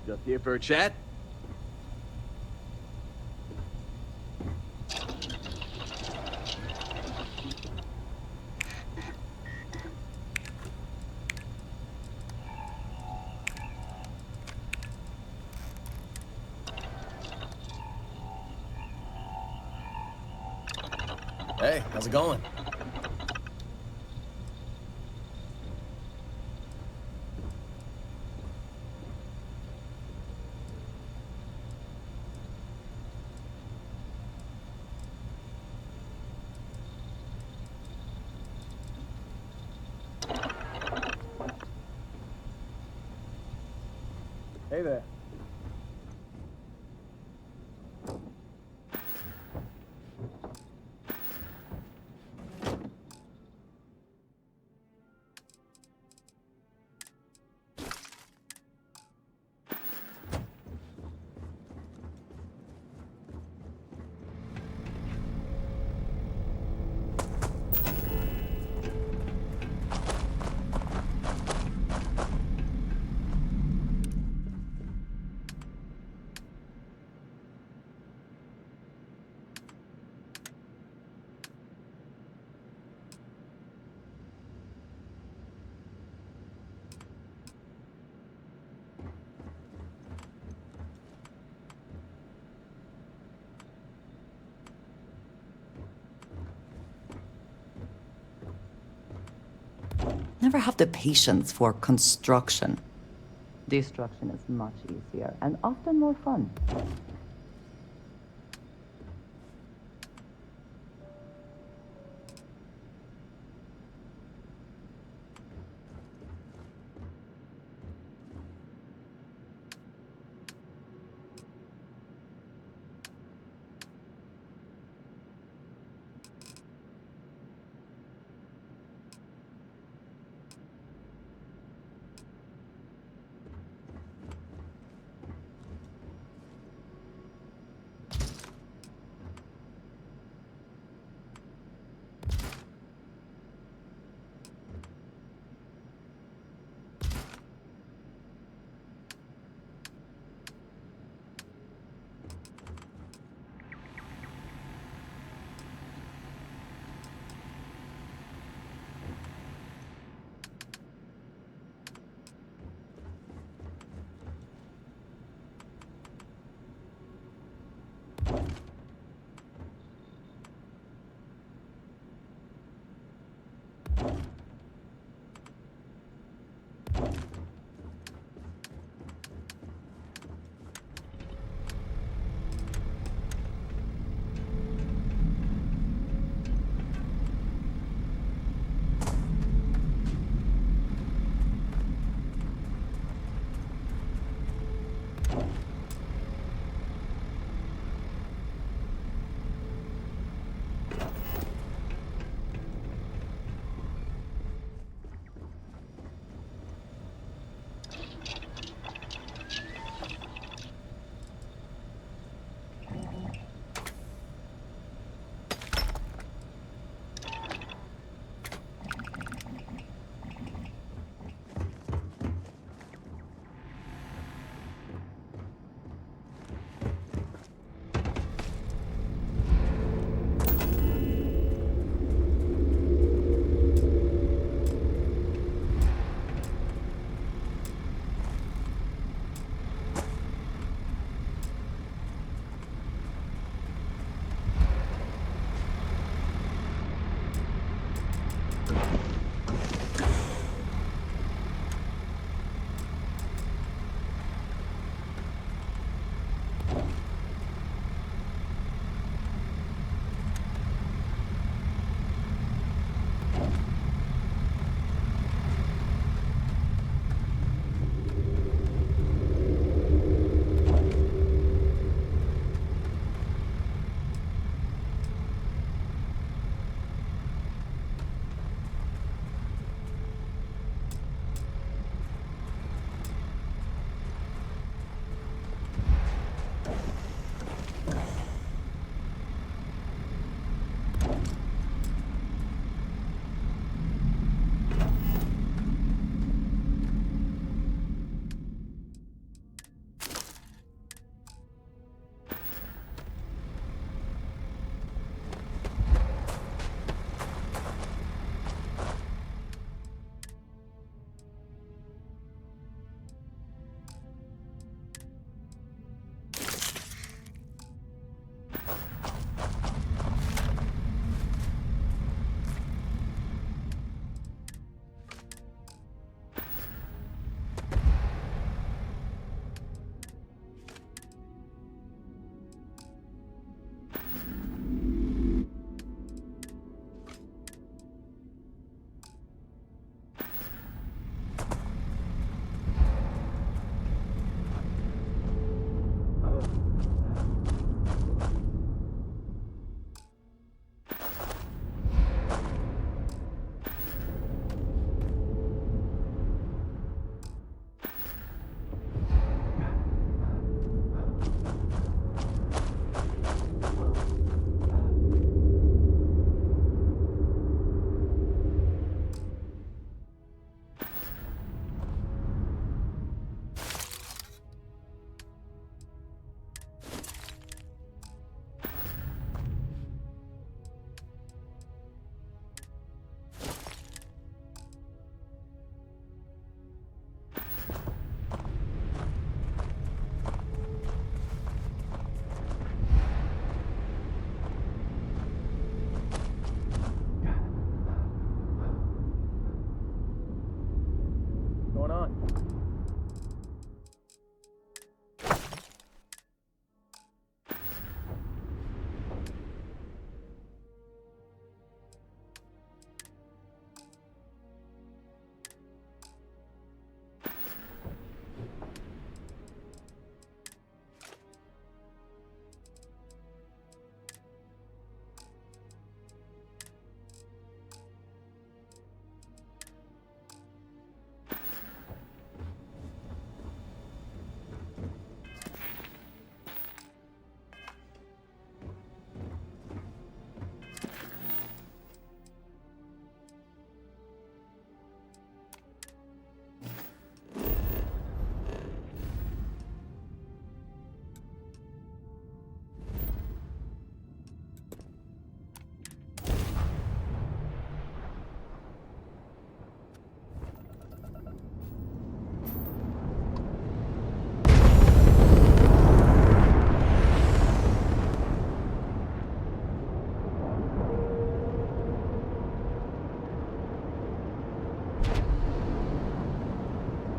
Just here for a chat? Hey, how's it going? Hey there. Never have the patience for construction. Destruction is much easier and often more fun.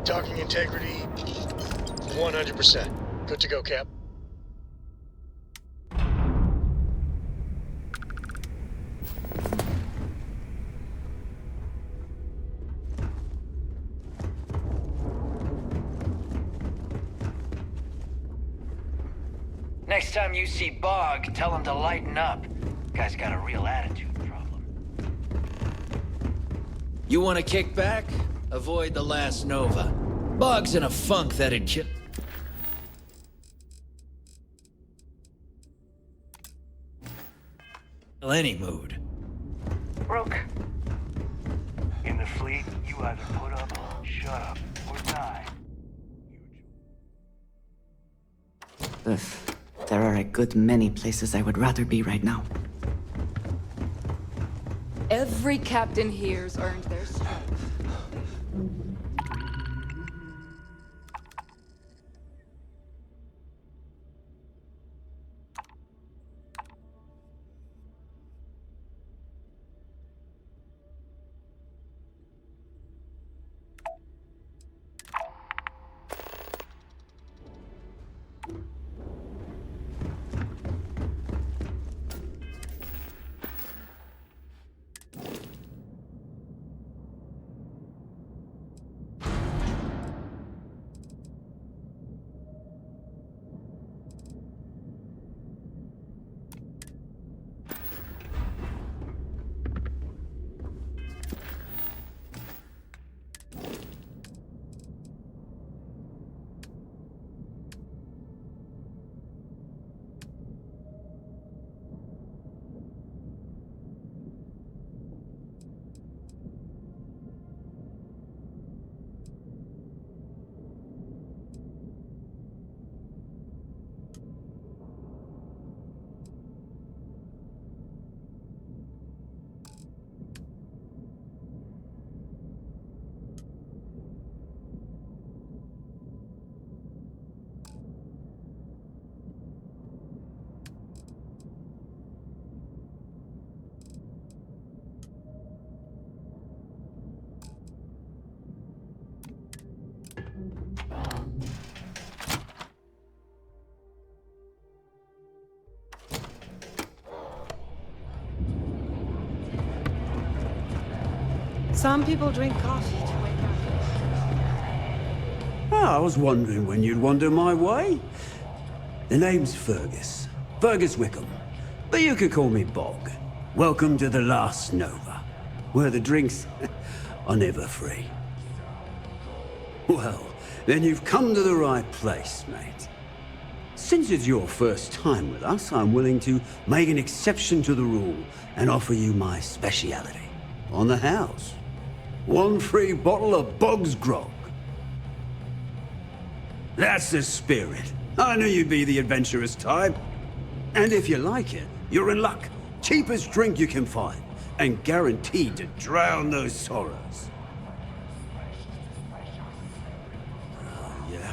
Docking integrity, 100%. Good to go, Cap. Next time you see Bog, tell him to lighten up. Guy's got a real attitude problem. You want to kick back? Avoid the last Nova. Bog's in a funk that'd kill... any mood. Rook. In the fleet, you either put up, shut up, or die. There are a good many places I would rather be right now. Every captain here's earned their stripes. Some people drink coffee to wake up. I was wondering when you'd wander my way. The name's Fergus. Fergus Wickham. But you could call me Bog. Welcome to the last Nova, where the drinks are never free. Well, then you've come to the right place, mate. Since it's your first time with us, I'm willing to make an exception to the rule and offer you my speciality. On the house. One free bottle of Bog's Grog. That's the spirit. I knew you'd be the adventurous type. And if you like it, you're in luck. Cheapest drink you can find, and guaranteed to drown those sorrows. Oh, yeah.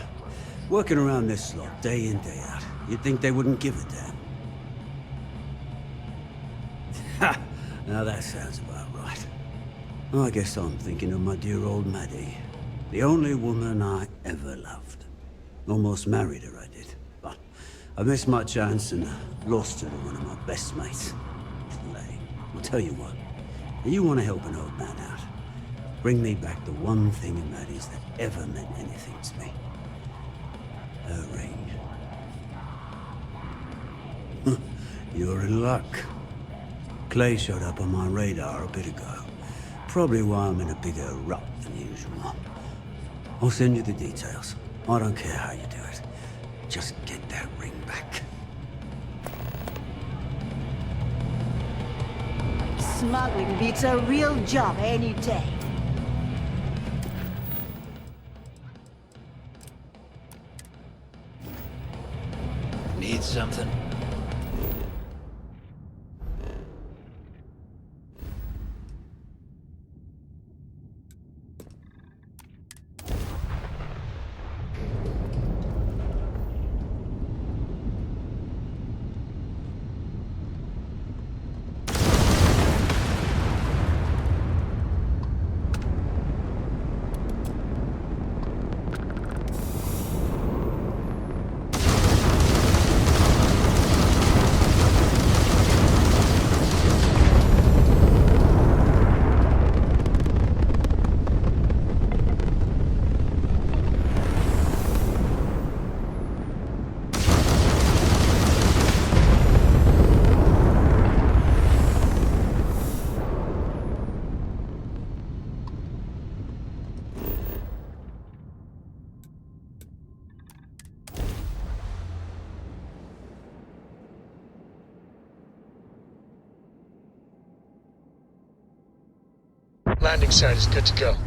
Working around this lot, day in, day out. You'd think they wouldn't give a damn. Ha! Now that sounds about right. I guess I'm thinking of my dear old Maddie. The only woman I ever loved. Almost married her, I did. But I missed my chance and lost her to one of my best mates. Clay, I'll tell you what. If you want to help an old man out, bring me back the one thing in that is that ever meant anything to me. Her ring. You're in luck. Clay showed up on my radar a bit ago. Probably why I'm in a bigger rut than usual. I'll send you the details. I don't care how you do it. Just get that ring back. Smuggling beats a real job any day. Need something? Landing site is good to go.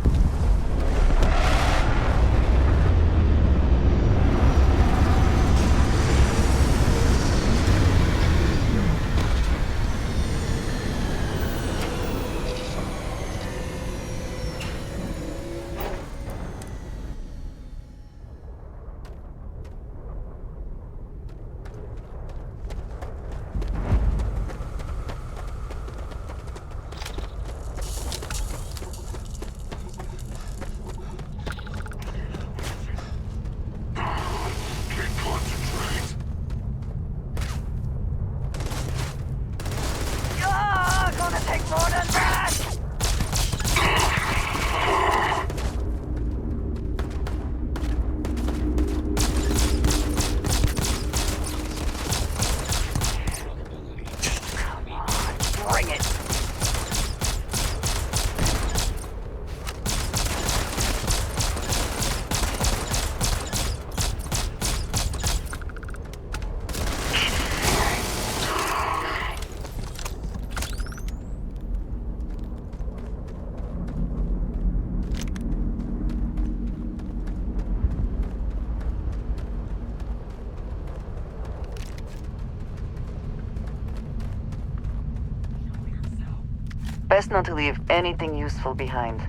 Best not to leave anything useful behind.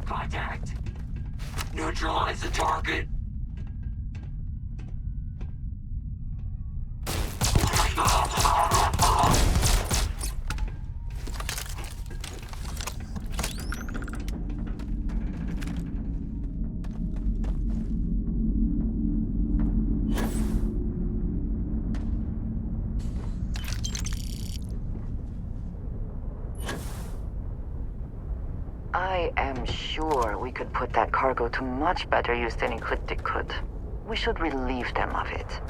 Contact. Neutralize the target. I am sure we could put that cargo to much better use than Ecliptic could. We should relieve them of it.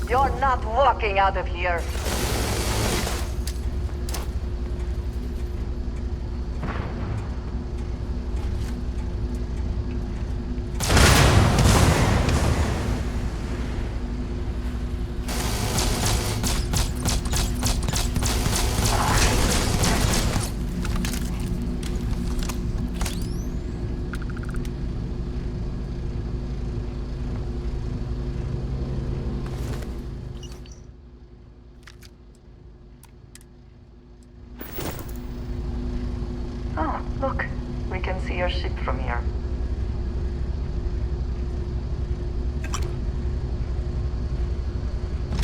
You're not walking out of here. Oh, look. We can see your ship from here.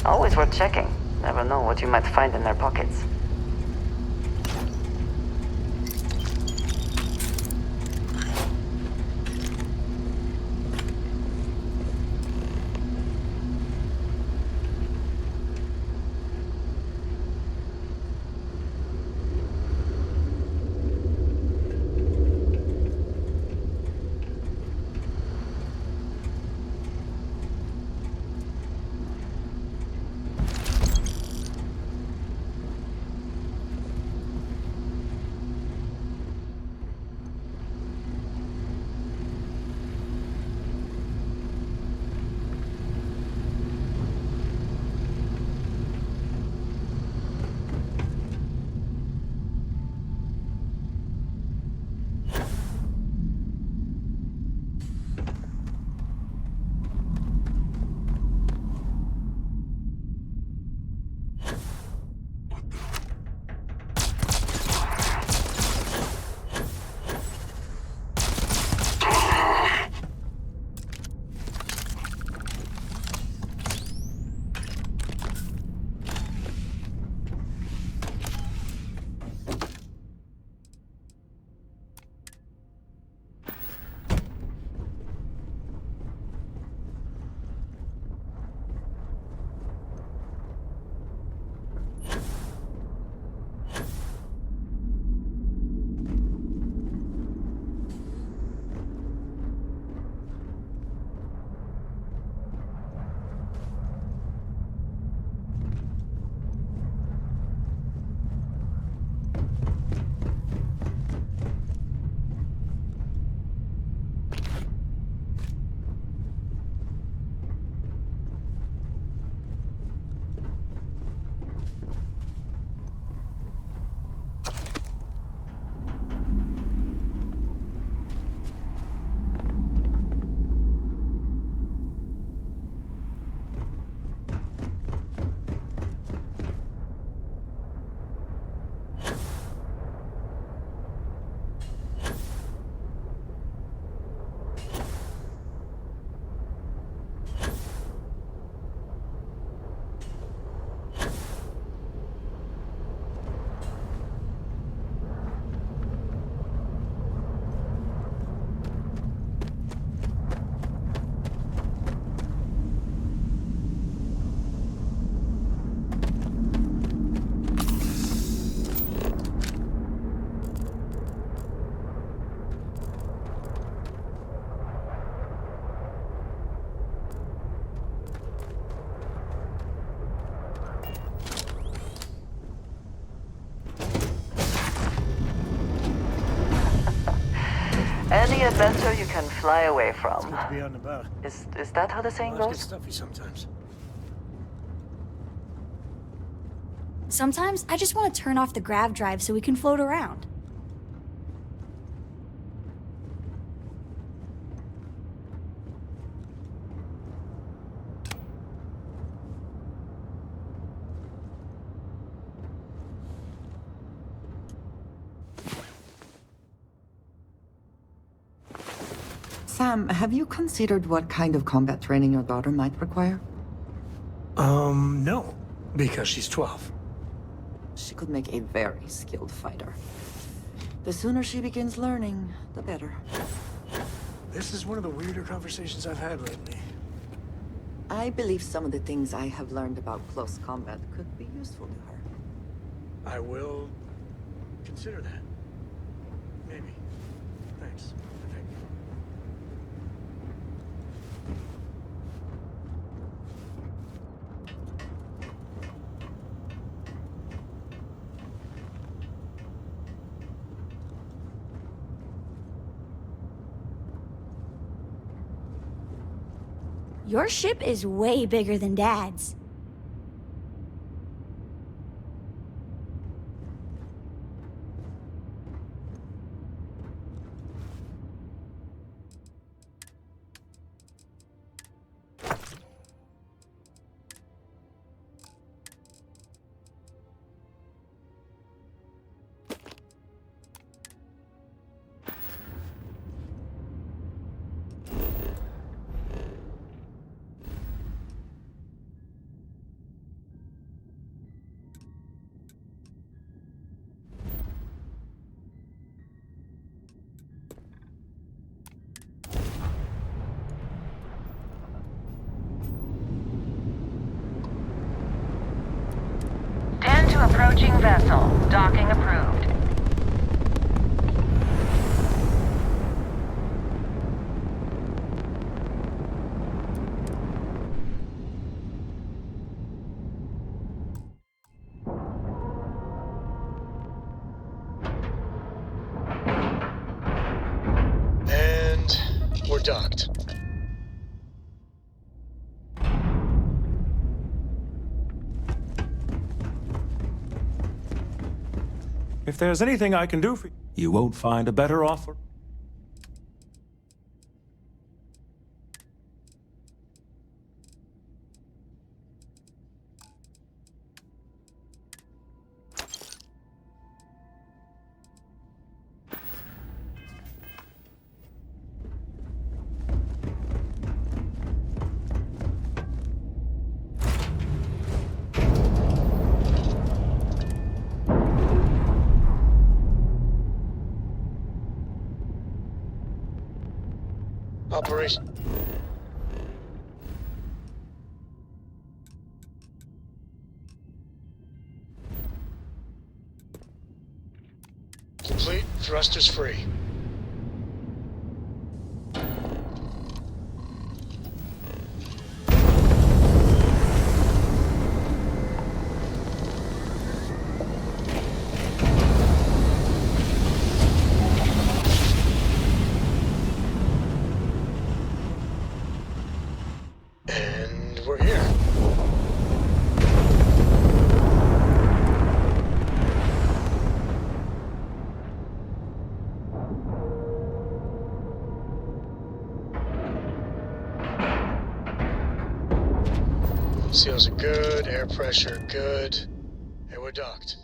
Always worth checking. Never know what you might find in their pockets. see it better, you can fly away from. It's good to be out and about. Is that how the saying Life goes? gets stuffy sometimes. Sometimes I just want to turn off the grav drive so we can float around. Sam, have you considered what kind of combat training your daughter might require? No. Because she's 12. She could make a very skilled fighter. The sooner she begins learning, the better. This is one of the weirder conversations I've had lately. I believe some of the things I have learned about close combat could be useful to her. I will consider that. Maybe. Thanks. I think. Your ship is way bigger than Dad's. Approaching vessel. Docking approved. And we're docked. If there's anything I can do for you, you won't find a better offer. Operation. Complete. Thrusters free. We're here. Seals are good, air pressure good, and we're docked.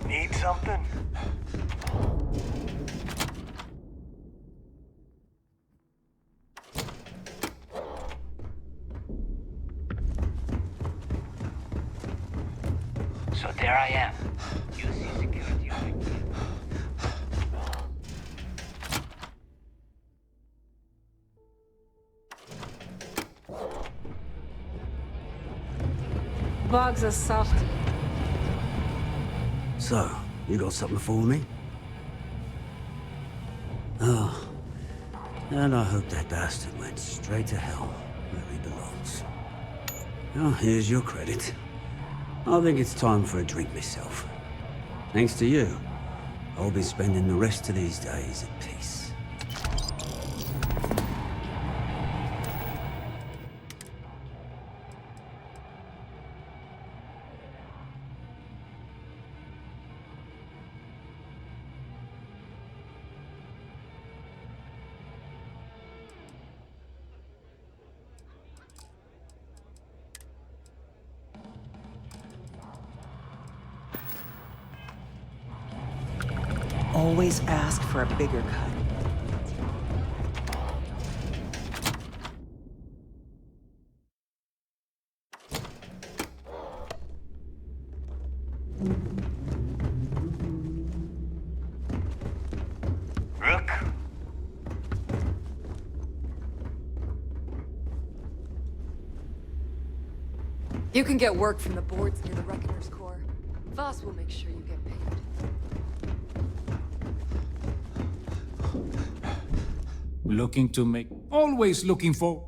Need something? So there I am. UC security unit. Bugs are soft. So, you got something for me? Oh, and I hope that bastard went straight to hell, where he belongs. Oh, here's your credit. I think it's time for a drink myself. Thanks to you, I'll be spending the rest of these days at peace. Always ask for a bigger cut. Rook? You can get work from the boards near the Reckoner's Core. Voss will make sure you get paid. Looking to make... Always looking for...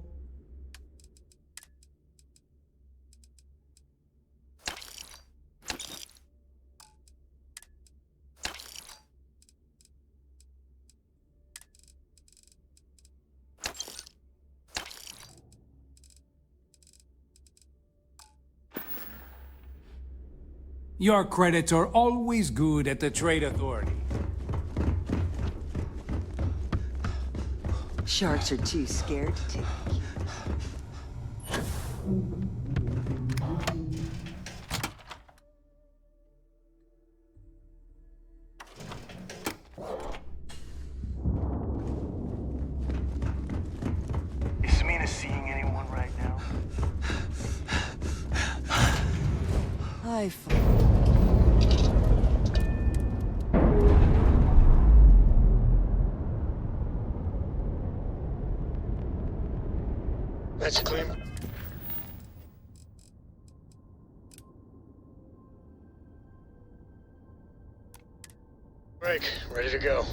Your credits are always good at the Trade Authority. Sharks are too scared to take the cue. Is Samina seeing anyone right now? That's clean. Break. Ready to go.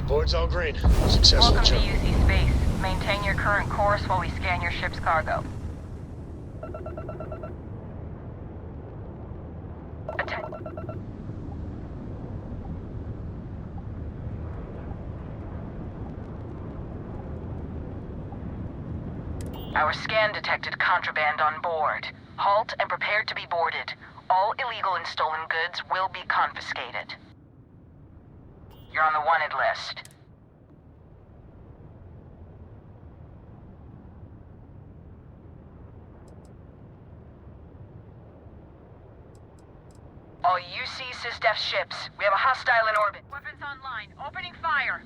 Board's all green. Successful Welcome to jump. UC Space. Maintain your current course while we scan your ship's cargo. Our scan detected contraband on board. Halt and prepare to be boarded. All illegal and stolen goods will be confiscated. You're on the wanted list. All UC SysDef ships, we have a hostile in orbit. Weapons online, opening fire.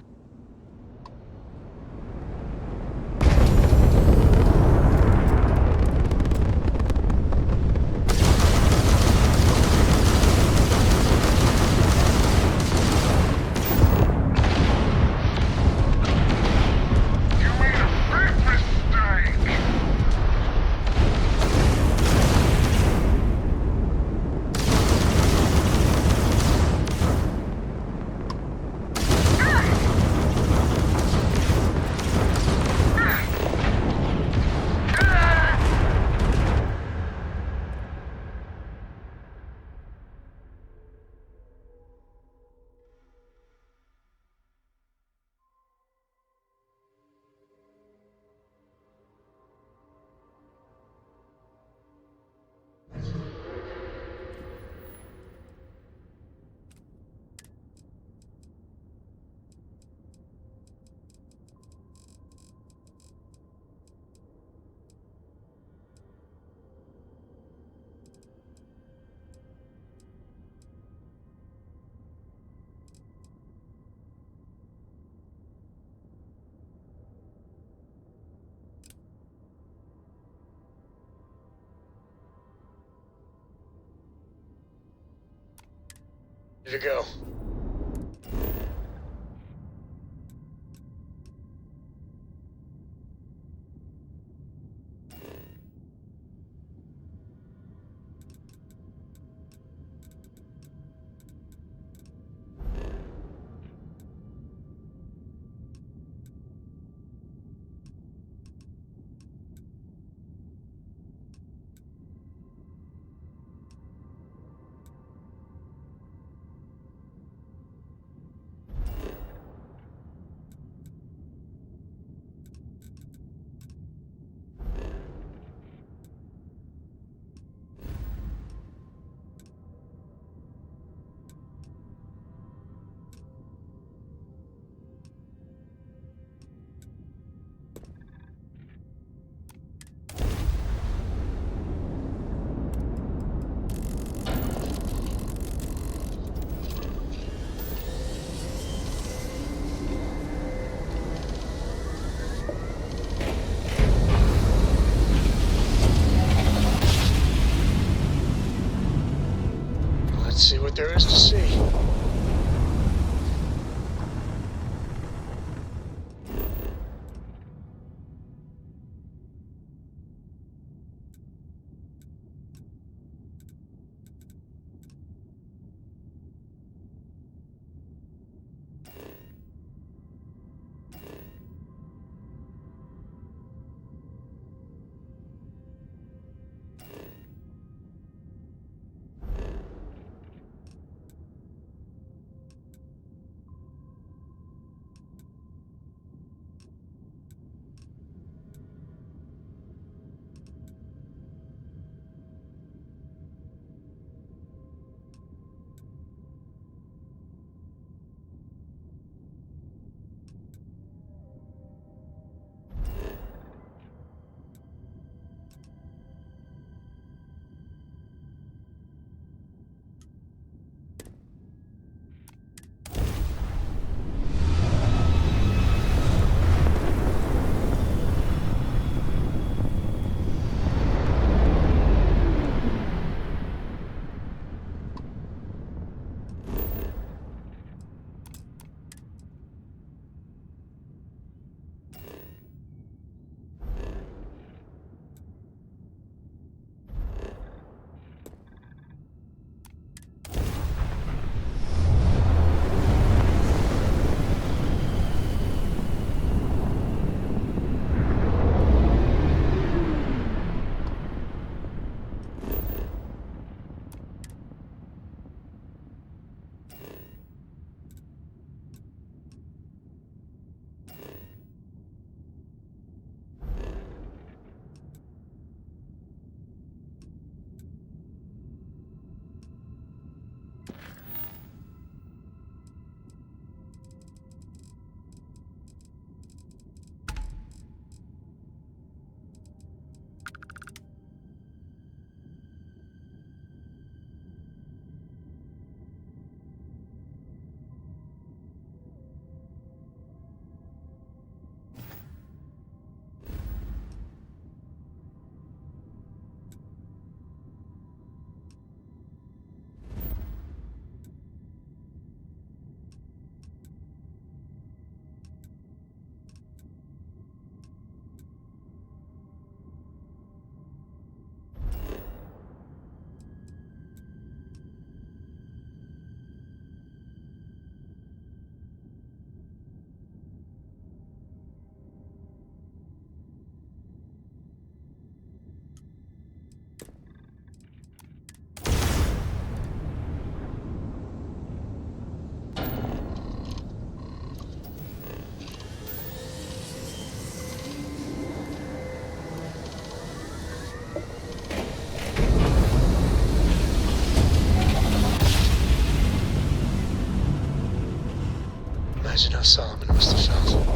to go. Let's see what there is to see. Imagine how Solomon must have felt.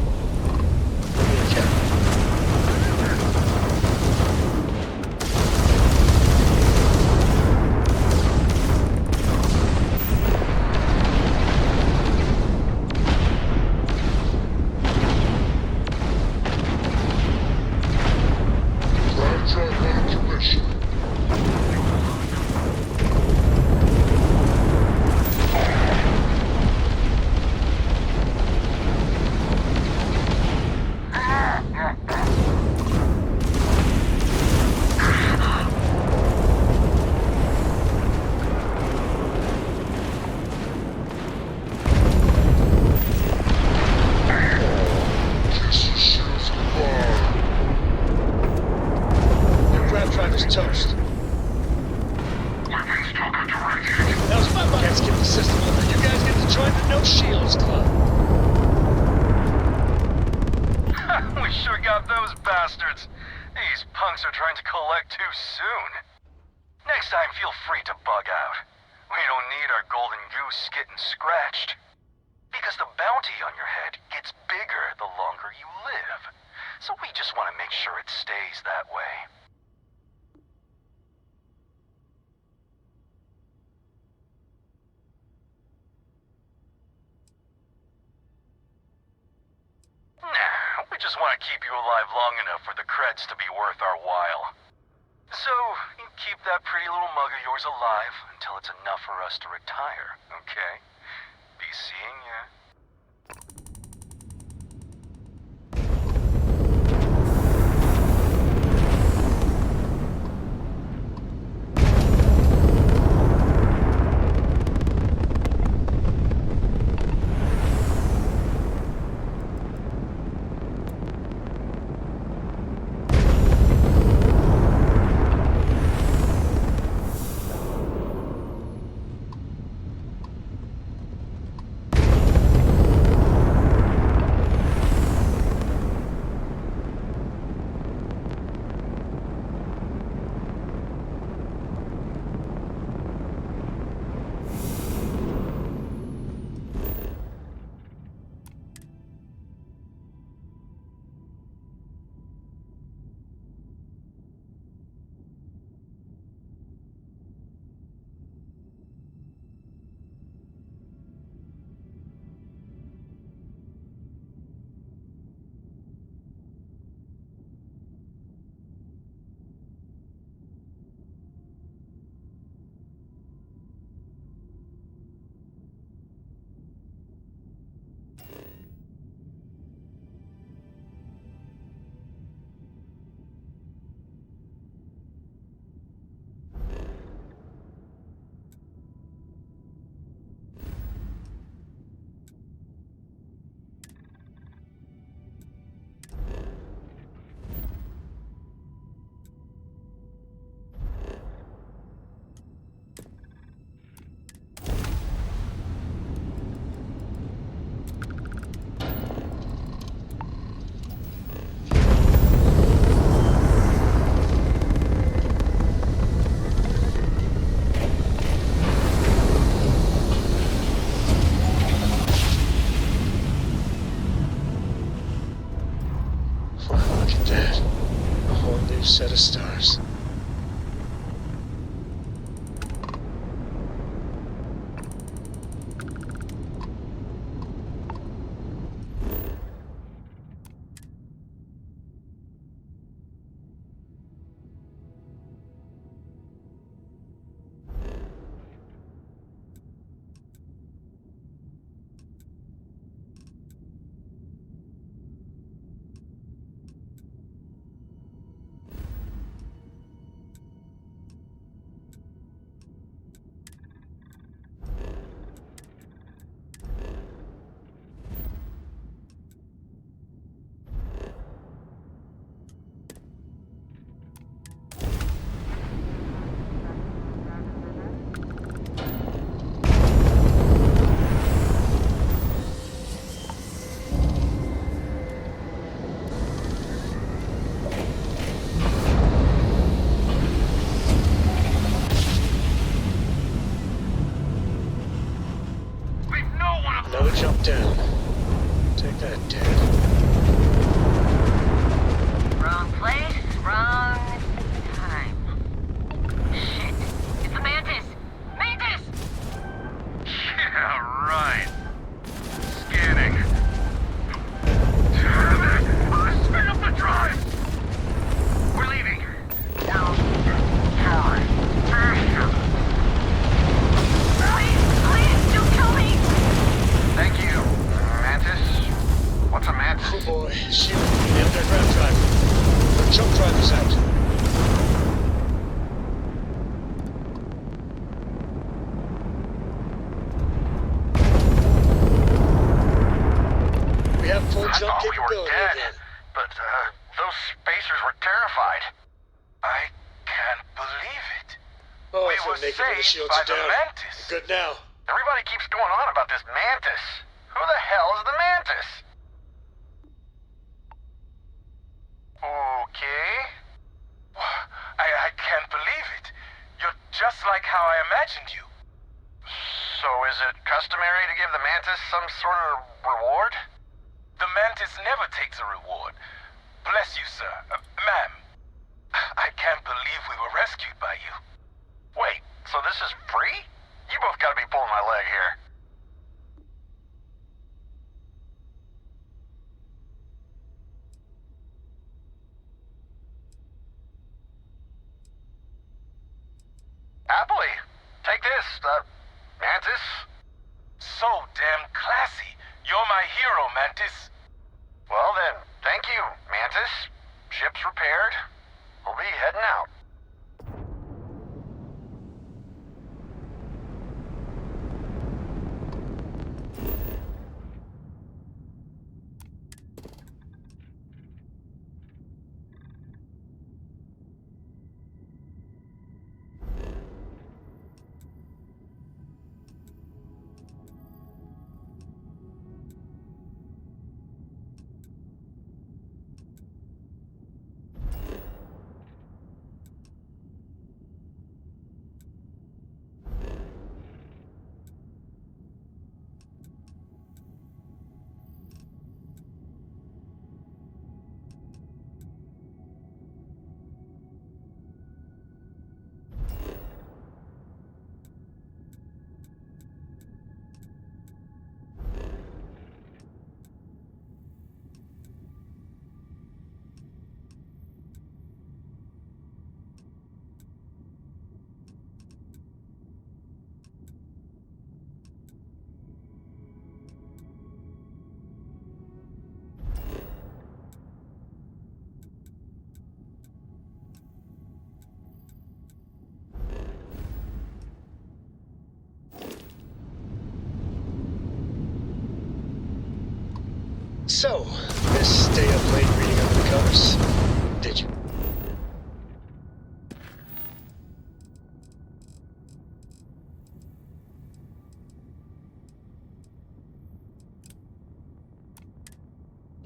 Evacuation. Let's give the system over. You guys get to join the No Shields Club. We sure got those bastards. These punks are trying to collect too soon. Next time, feel free to bug out. We don't need our golden goose getting scratched. Because the bounty on your head gets bigger the longer you live. So we just want to make sure it stays that way. Nah, we just want to keep you alive long enough for the creds to be worth our while. So, you keep that pretty little mug of yours alive until it's enough for us to retire, okay? Be seeing ya. Set of stars. Another jump down. Take that, Dad. Wrong place, wrong time. Shit. It's the Mantis! Mantis! Yeah, right. Scanning. Damn it! Spin up the drive! We're leaving. No. Please, don't kill me! Thank you, Mantis. What's a Mantis? Oh boy, shield. The underground driver. The jump driver's out. We have full I jump thought we capability were dead, again. but those spacers were terrified. I can't believe it. Oh, we I feel were naked when the saved shields by are the down. Mantis. Good now. Everybody keeps going on about this Mantis. Who the hell is the Mantis? Okay. I can't believe it. You're just like how I imagined you. So is it customary to give the Mantis some sort of reward? The Mantis never takes a reward. Bless you, sir. Ma'am. I can't believe we were rescued by you. Wait, so this is free? You both gotta be pulling my leg here. Happily. Take this, Mantis. So damn classy. You're my hero, Mantis. Well then, thank you, Mantis. Ship's repaired. We'll be heading out. So, Miss stay up late reading under the covers? Did you?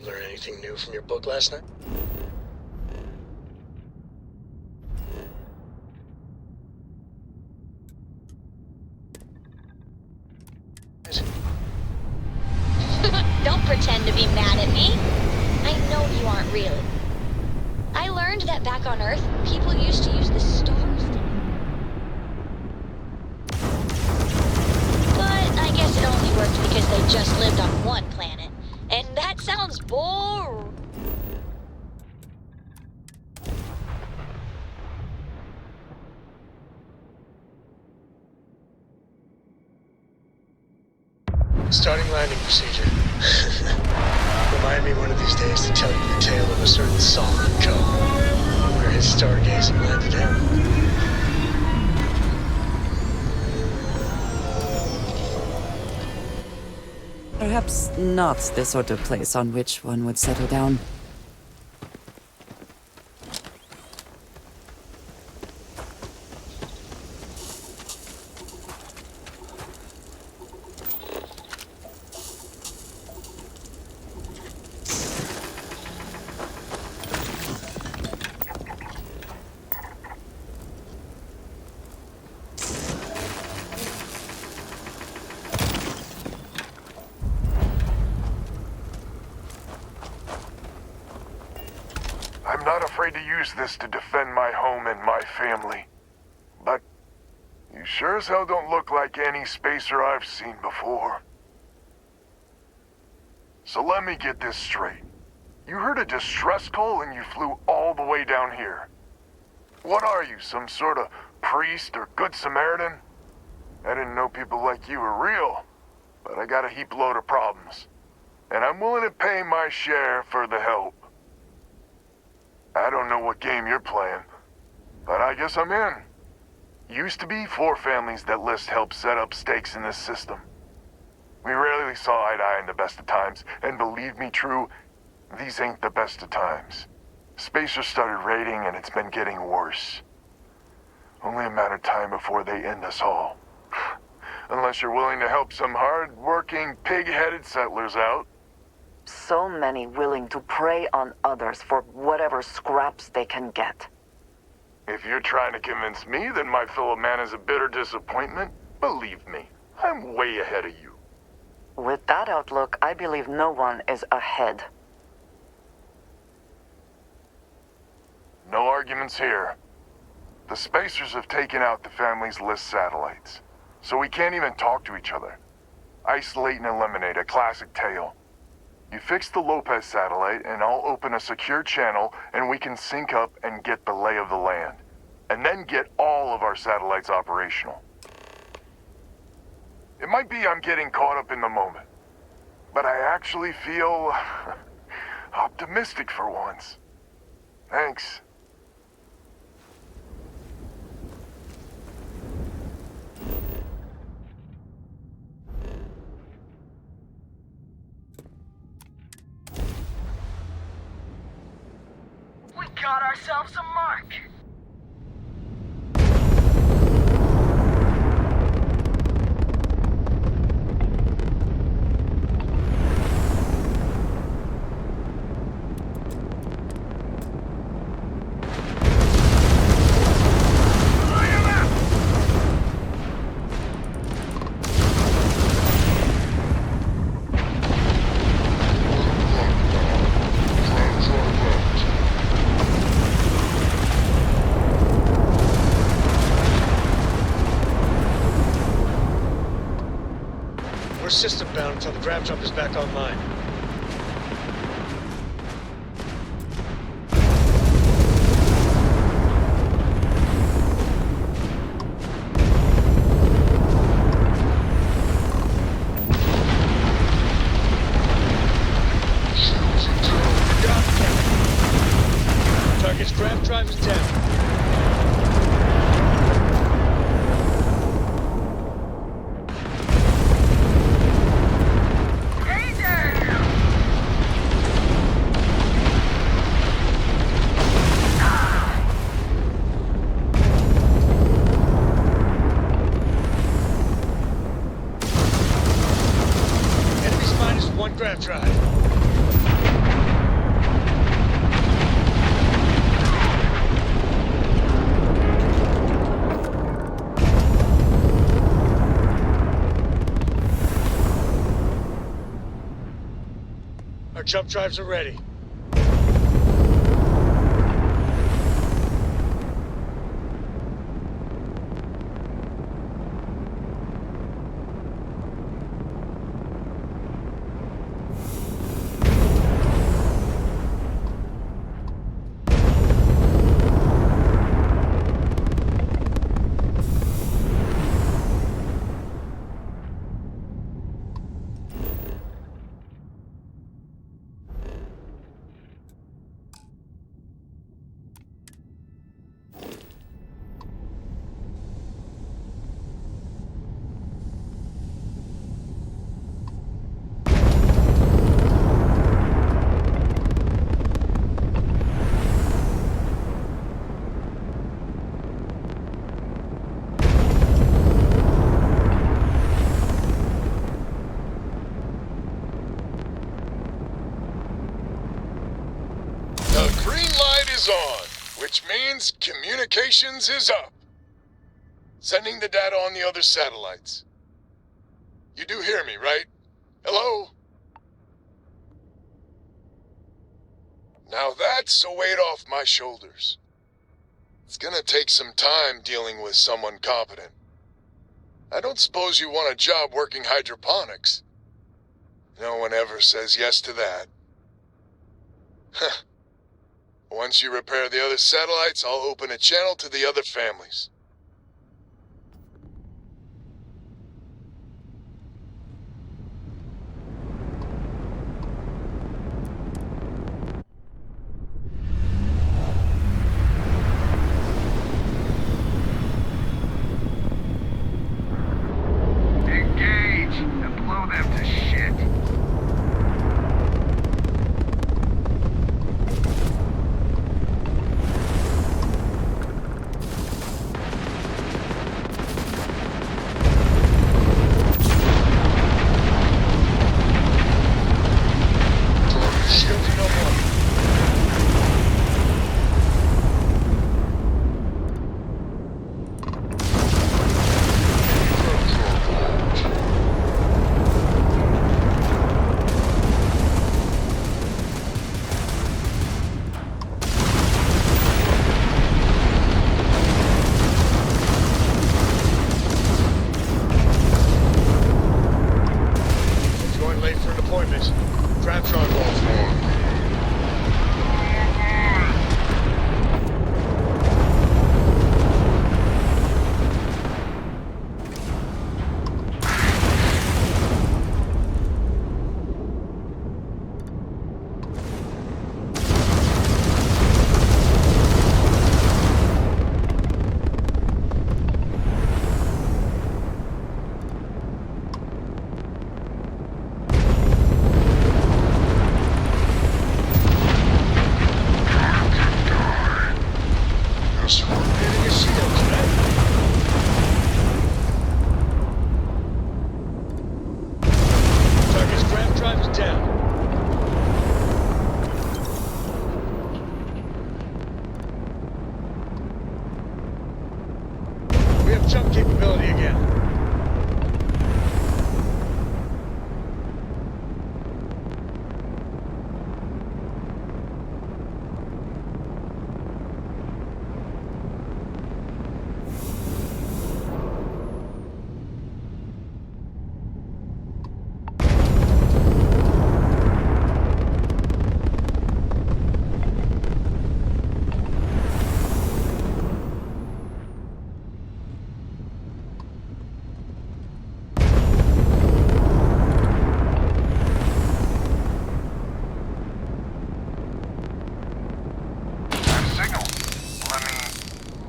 Learn anything new from your book last night? Don't pretend to be mad at me. I know you aren't really. I learned that back on Earth, people used to use the stars. But I guess it only worked because they just lived on one planet. And that sounds boring. Starting landing procedure. Remind me one of these days to tell you the tale of a certain Solomon Co. where his stargazing landed him. Perhaps not the sort of place on which one would settle down. I'm not afraid to use this to defend my home and my family. But you sure as hell don't look like any spacer I've seen before. So let me get this straight. You heard a distress call and you flew all the way down here. What are you, some sort of priest or good Samaritan? I didn't know people like you were real, but I got a heap load of problems. And I'm willing to pay my share for the help. I don't know what game you're playing, but I guess I'm in. Used to be 4 families that list helped set up stakes in this system. We rarely saw eye to eye in the best of times, and believe me true, these ain't the best of times. Spacers started raiding and it's been getting worse. Only a matter of time before they end us all. Unless you're willing to help some hard-working, pig-headed settlers out. So many willing to prey on others for whatever scraps they can get. If you're trying to convince me that my fellow man is a bitter disappointment, believe me, I'm way ahead of you. With that outlook, I believe no one is ahead. No arguments here. The Spacers have taken out the family's list satellites, so we can't even talk to each other. Isolate and eliminate, a classic tale. You fix the Lopez satellite, and I'll open a secure channel, and we can sync up and get the lay of the land. And then get all of our satellites operational. It might be I'm getting caught up in the moment, but I actually feel optimistic for once. Thanks. We got ourselves a mark. System bound until the grav jump is back online. Target's grav drive is down. Grav drive. Our jump drives are ready. On, which means communications is up. Sending the data on the other satellites. You do hear me, right? Hello? Now that's a weight off my shoulders. It's gonna take some time dealing with someone competent. I don't suppose you want a job working hydroponics. No one ever says yes to that. Huh. Once you repair the other satellites, I'll open a channel to the other families. Engage and blow them to shit. drives. Gravtron offline. Jump capability again.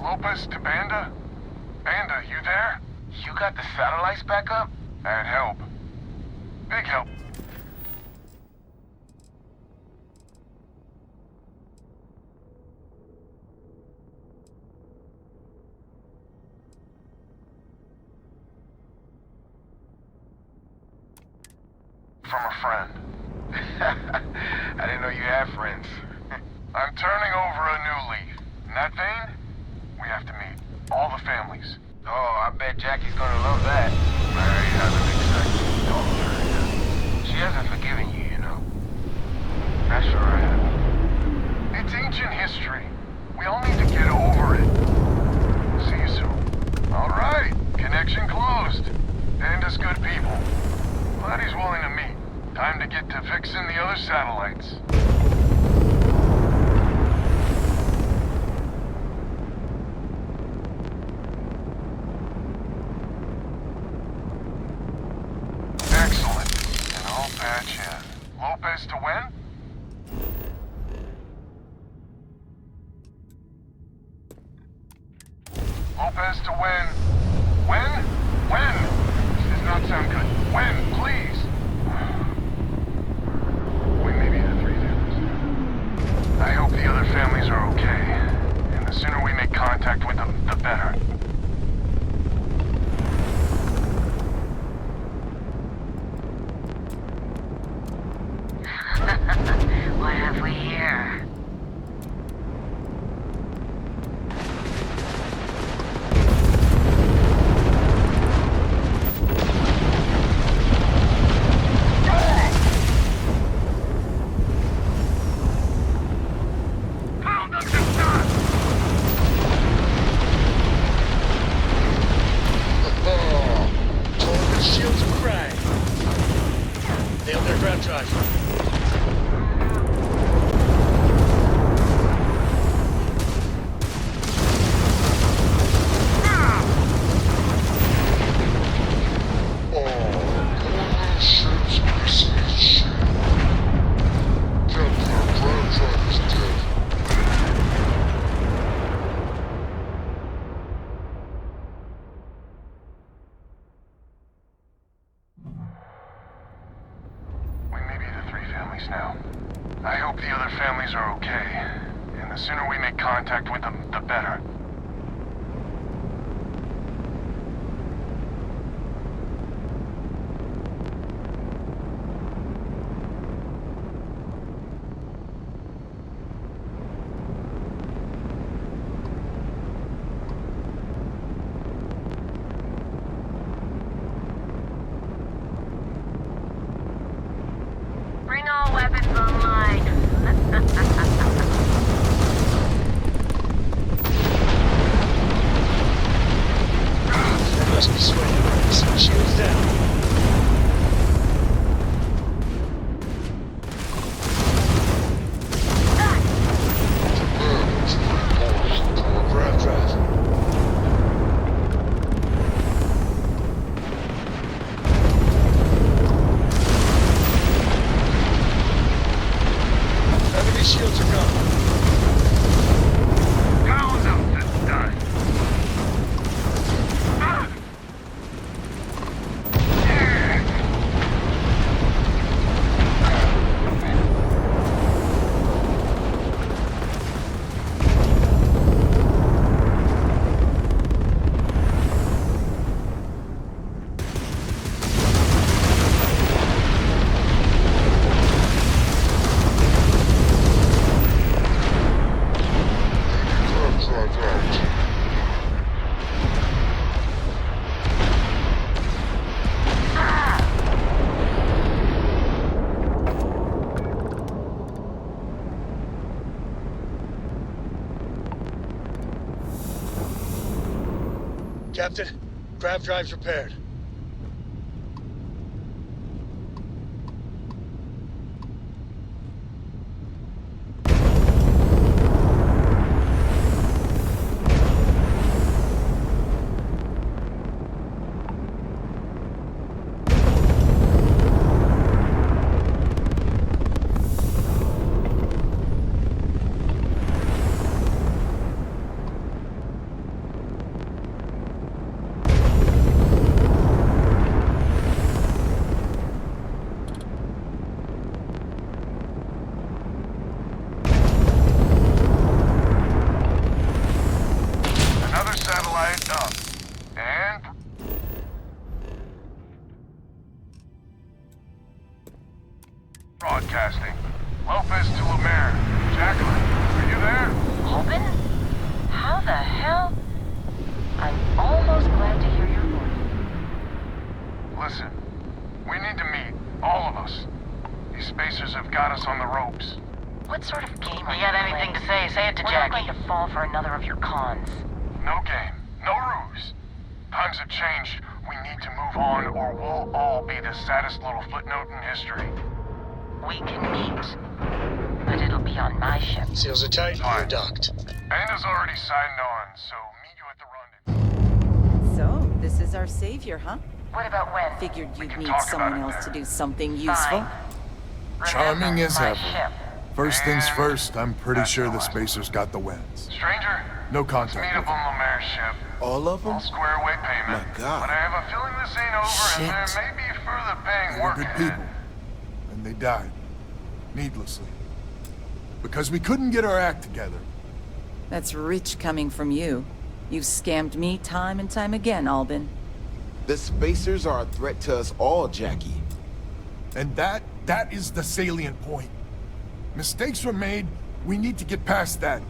Lopez to Banda? Banda, you there? You got the satellites back up? That'd help. Big help. From a friend. I didn't know you had friends. I'm turning over a new leaf. In that vein, we have to meet all the families. Oh, I bet Jackie's gonna love that. Mary hasn't exactly told her. She hasn't forgiven you, you know. Not sure I have. It's ancient history. We all need to get over it. See you soon. All right, connection closed. Banda's good people. Glad he's willing to meet. Time to get to fixing the other satellites. Excellent. And I'll patch in. Lopez to win? Lopez to win. When? When? This does not sound good. When, please? We may be the three families. I hope the other families are okay. And the sooner we make contact with them, the better. What have we here? Now. I hope the other families are okay. And the sooner we make contact with them, the better. Bring all weapons online. There must be swaying. Shields down. Captain. Grav drive's repaired. Broadcasting. Lopez to Lemaire. Jacqueline, are you there? Albin? How the hell? I'm almost glad to hear your voice. Listen, we need to meet, all of us. These spacers have got us on the ropes. What sort of game are you got anything to say? Say it to Jackie. We're not going to fall for another of your cons. No game, no ruse. Times have changed. We need to move on, or we'll all be the saddest little footnote in history. We can meet, but it'll be on my ship. Seals are tight, you're docked. Banda's already signed on, so meet you at the rendezvous. So, this is our savior, huh? What about when? Figured you'd need someone else to do something useful. Charming as my ever. ship. First things first, I'm pretty sure the spacers got the wins. Stranger, No meet contact. up on Lemaire's ship. All of them? I'll square away payment. My God. But I have a feeling this ain't over, and there may be further paying They were work good ahead. people. And they died. Needlessly. Because we couldn't get our act together. That's rich coming from you. You've scammed me time and time again, Albin. The spacers are a threat to us all, Jackie. And that is the salient point. Mistakes were made. We need to get past that.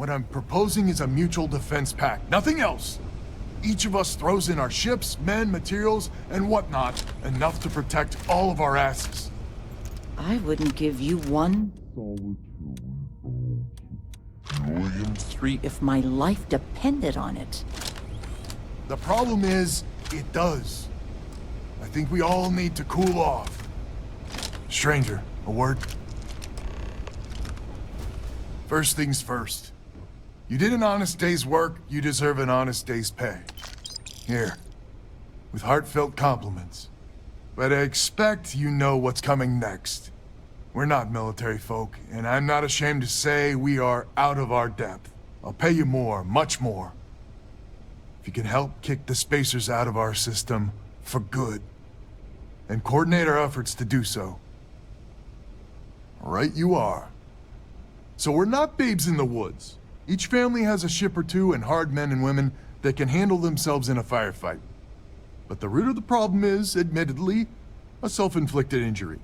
What I'm proposing is a mutual defense pact, nothing else. Each of us throws in our ships, men, materials, and whatnot, enough to protect all of our asses. I wouldn't give you one if my life depended on it. The problem is, it does. I think we all need to cool off. Stranger, a word? First things first. You did an honest day's work, you deserve an honest day's pay. Here, with heartfelt compliments. But I expect you know what's coming next. We're not military folk, and I'm not ashamed to say we are out of our depth. I'll pay you more, much more. If you can help kick the spacers out of our system for good, and coordinate our efforts to do so. Right you are. So we're not babes in the woods. Each family has a ship or two and hard men and women that can handle themselves in a firefight. But the root of the problem is, admittedly, a self-inflicted injury.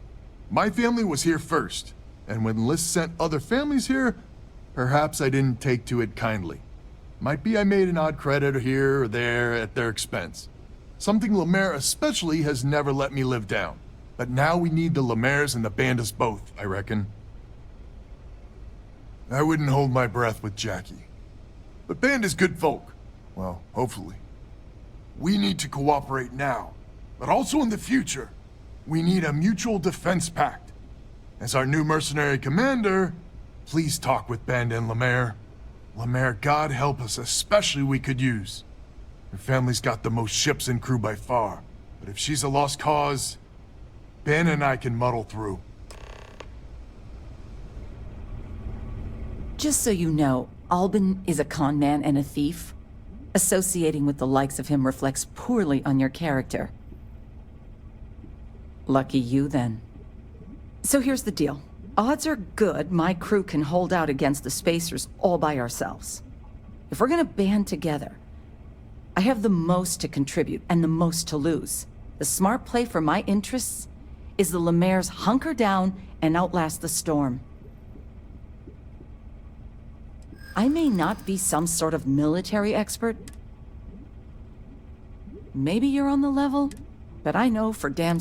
My family was here first, and when Liz sent other families here, perhaps I didn't take to it kindly. Might be I made an odd credit here or there at their expense. Something Lemaire especially has never let me live down. But now we need the Lemaires and the Bandits both, I reckon. I wouldn't hold my breath with Jackie. But Band is good folk. Well, hopefully. We need to cooperate now, but also in the future. We need a mutual defense pact. As our new mercenary commander, please talk with Band and Lemaire. Lemaire, God help us, especially we could use. Her family's got the most ships and crew by far. But if she's a lost cause, Ben and I can muddle through. Just so you know, Albin is a con man and a thief. Associating with the likes of him reflects poorly on your character. Lucky you, then. So here's the deal. Odds are good my crew can hold out against the Spacers all by ourselves. If we're gonna band together, I have the most to contribute and the most to lose. The smart play for my interests is the Lemaire's hunker down and outlast the storm. I may not be some sort of military expert. Maybe you're on the level, but I know for damn...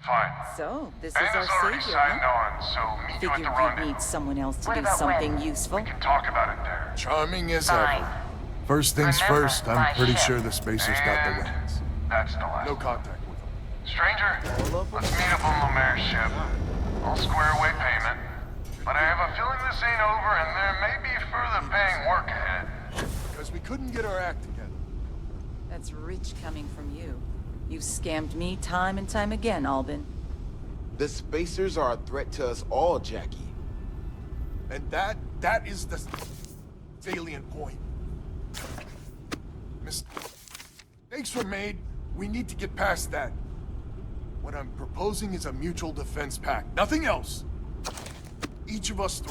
Fine. So, this Ben is our has already savior, signed huh? on, so meet you at Figured the we'd rendezvous. need someone else to What do about something when? useful. We can talk about it there. Charming as Fine. ever. First things Remember, first, I'm my pretty ship. sure the Spacers got the And wings. that's the last. No contact with them. Stranger, let's meet up on Lemaire's ship. I'll square away payment. But I have a feeling this ain't over and there may be further paying work ahead. Because we couldn't get our act together. That's rich coming from you. You've scammed me time and time again, Albin. The Spacers are a threat to us all, Jackie. And that is the salient point. Mistakes were made. We need to get past that. What I'm proposing is a mutual defense pact. Nothing else. Each of us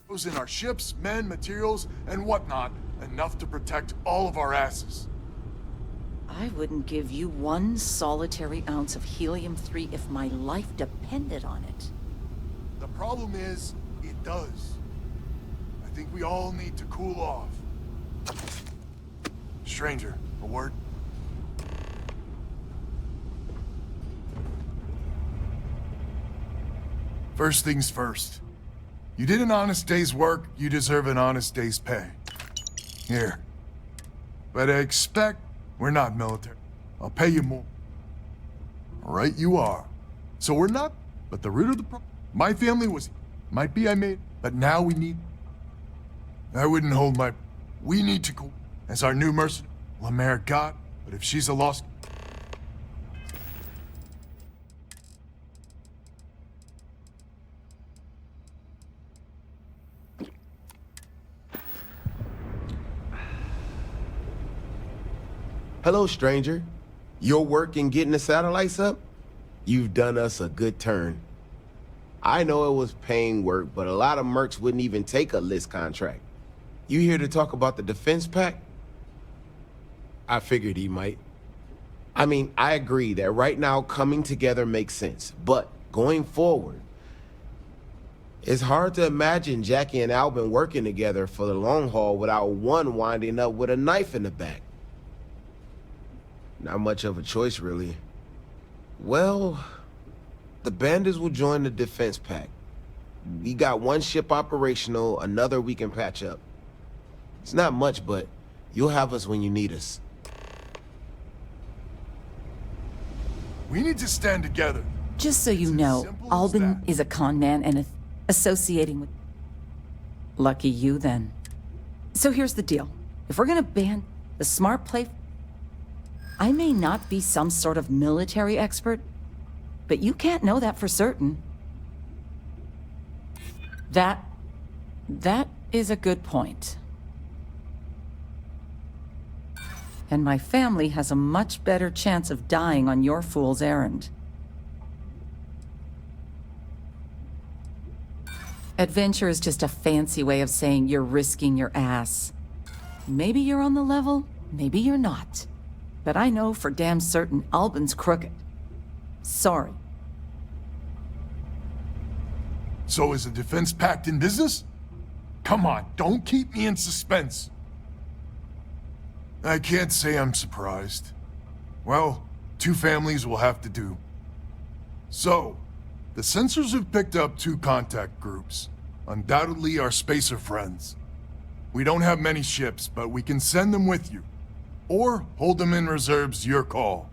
throws in our ships, men, materials, and whatnot, enough to protect all of our asses. I wouldn't give you one solitary ounce of helium-3 if my life depended on it. The problem is, it does. I think we all need to cool off. Stranger, a word? First things first. You did an honest day's work, you deserve an honest day's pay. Here. But I expect we're not military. I'll pay you more. Right you are. So we're not, but the root of the problem... My family was... Might be I made... But now we need... I wouldn't hold my... We need to go... As our new mercenary... Lemaire got... But if she's a lost... Hello, stranger. Your work in getting the satellites up? You've done us a good turn. I know it was paying work, but a lot of mercs wouldn't even take a list contract. You here to talk about the defense pact? I figured he might. I mean, I agree that right now coming together makes sense, but going forward, it's hard to imagine Jackie and Albin working together for the long haul without one winding up with a knife in the back. Not much of a choice, really. Well, the Bandits will join the defense pact. We got one ship operational, another we can patch up. It's not much, but you'll have us when you need us. We need to stand together. Just so you know, Albin is a con man and associating with... Lucky you, then. So here's the deal. If we're gonna ban the smart play... I may not be some sort of military expert, but you can't know that for certain. That is a good point. And my family has a much better chance of dying on your fool's errand. Adventure is just a fancy way of saying you're risking your ass. Maybe you're on the level, maybe you're not. But I know for damn certain Albin's crooked. Sorry. So is the defense pact in business? Come on, don't keep me in suspense. I can't say I'm surprised. Well, 2 families will have to do. So, the sensors have picked up 2 contact groups. Undoubtedly our spacer friends. We don't have many ships, but we can send them with you. Or hold them in reserves, your call.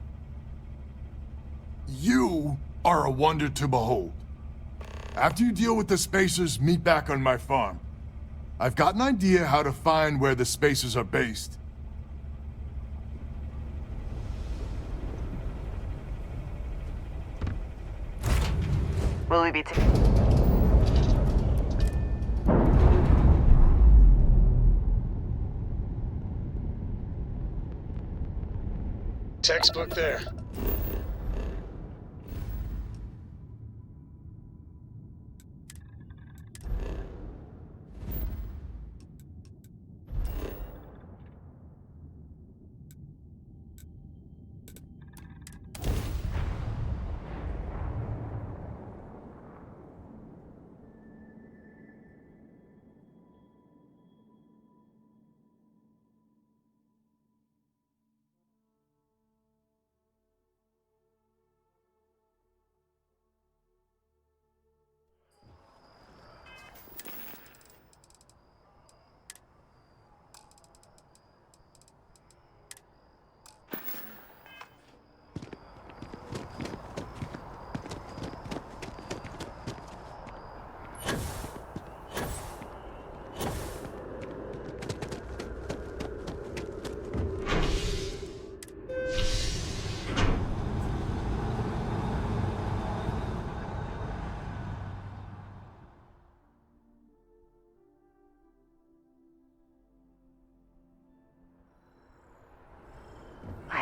You are a wonder to behold. After you deal with the spacers, meet back on my farm. I've got an idea how to find where the spacers are based. Will we be Textbook there.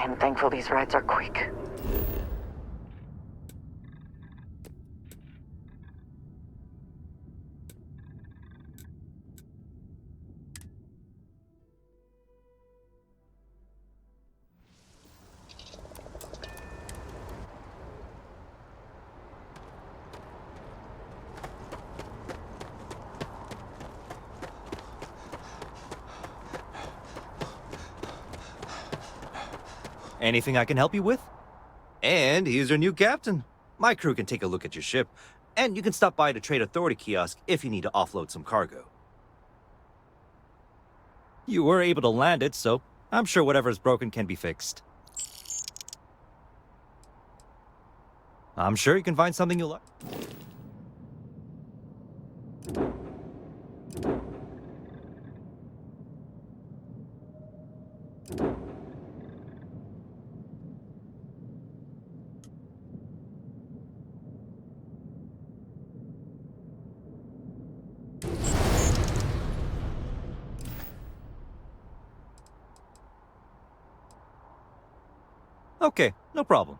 I am thankful these rides are quick. Anything I can help you with? And here's your new captain. My crew can take a look at your ship, and you can stop by the Trade Authority kiosk if you need to offload some cargo. You were able to land it, so I'm sure whatever's broken can be fixed. I'm sure you can find something you'll like. Okay, no problem.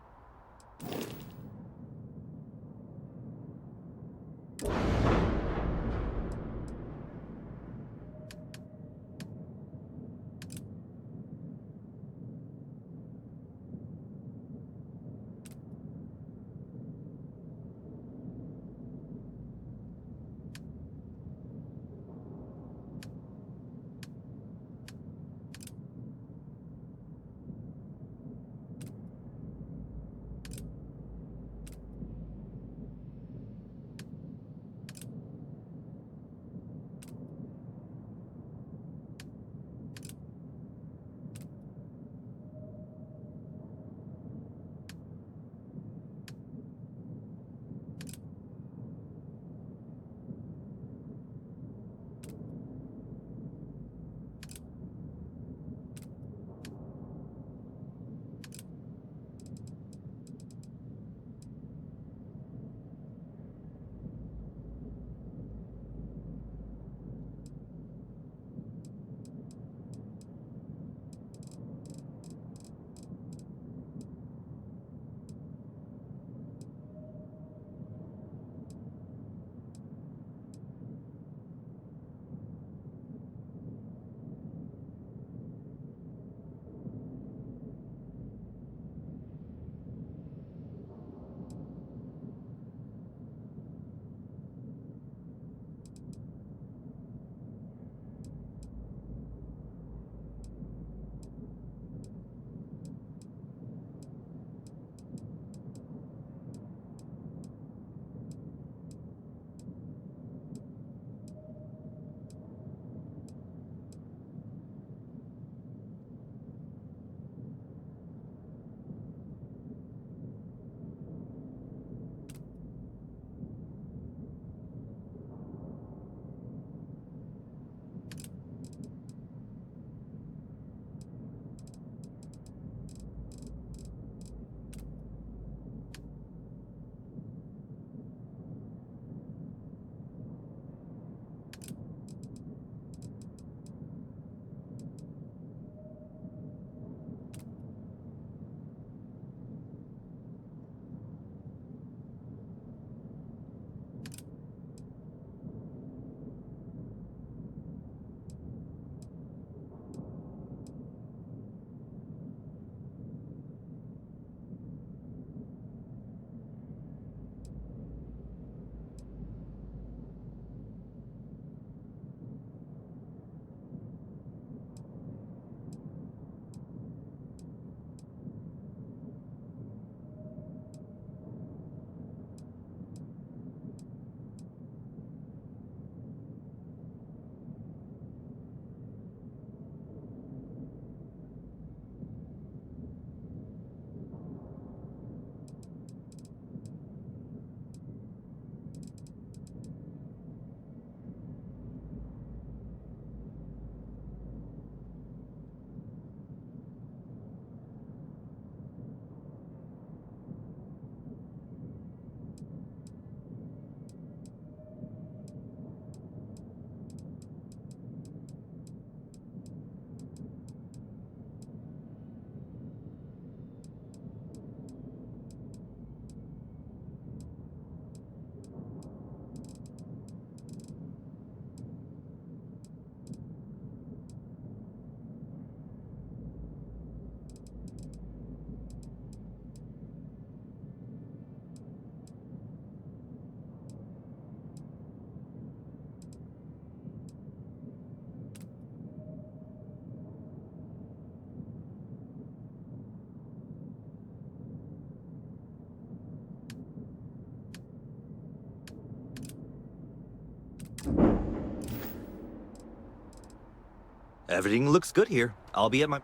Everything looks good here. I'll be at my...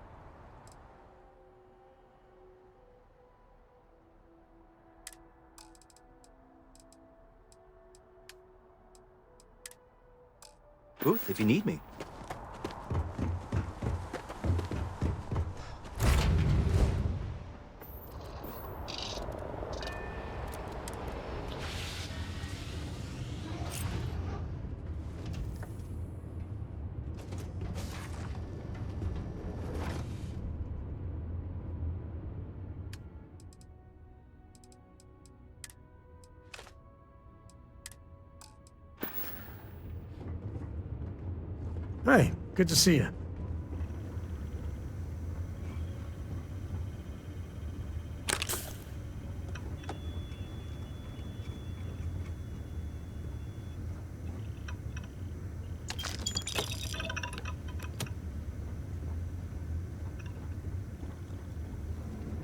booth if you need me. Hey, good to see you.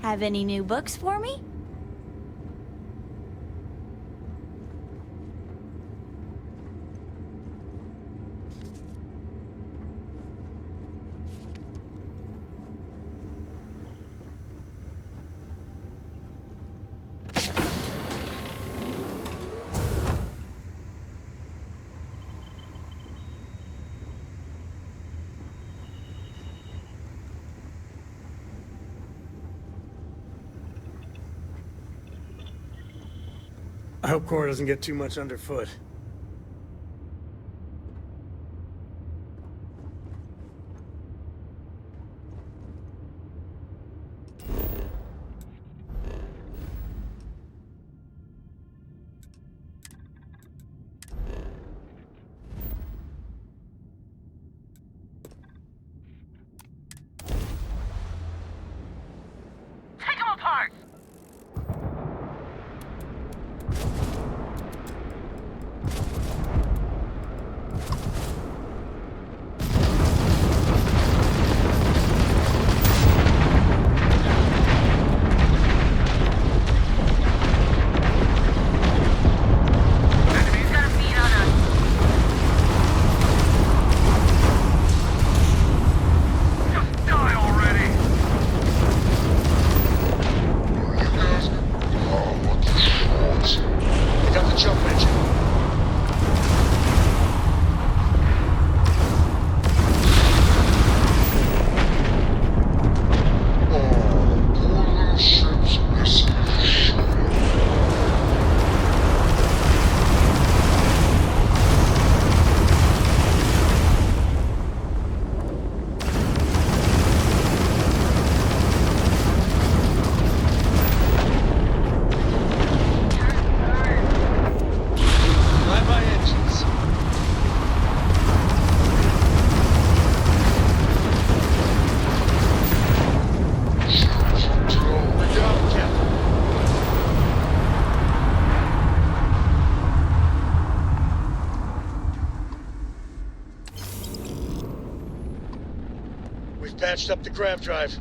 Have any new books for me? I hope Cora doesn't get too much underfoot. Take them apart! We've patched up the grav drive.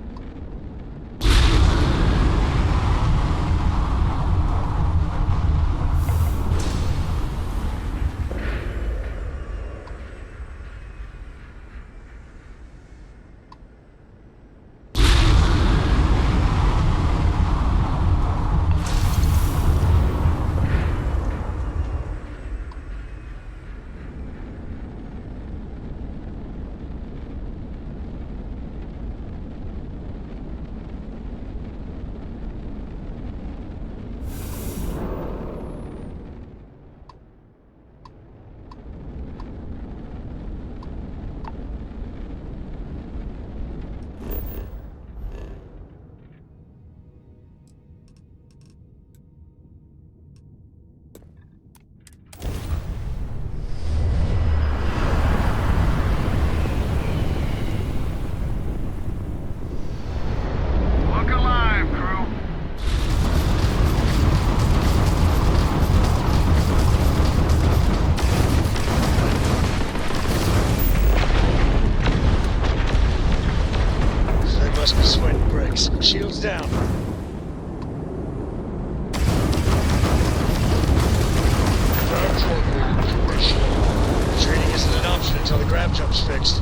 Must be sweating bricks. Shields down. Retreating isn't an option until the grav jump's fixed.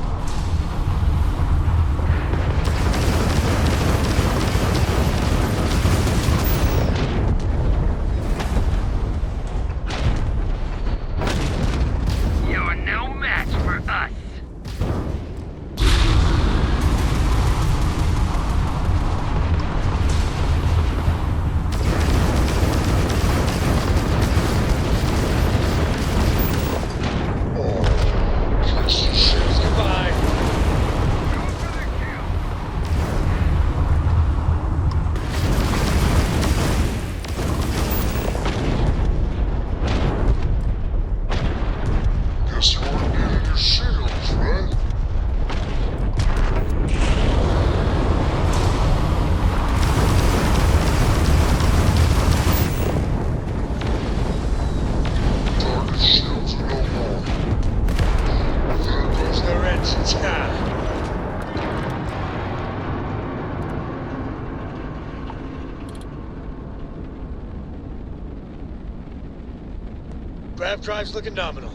Grav drive's looking nominal.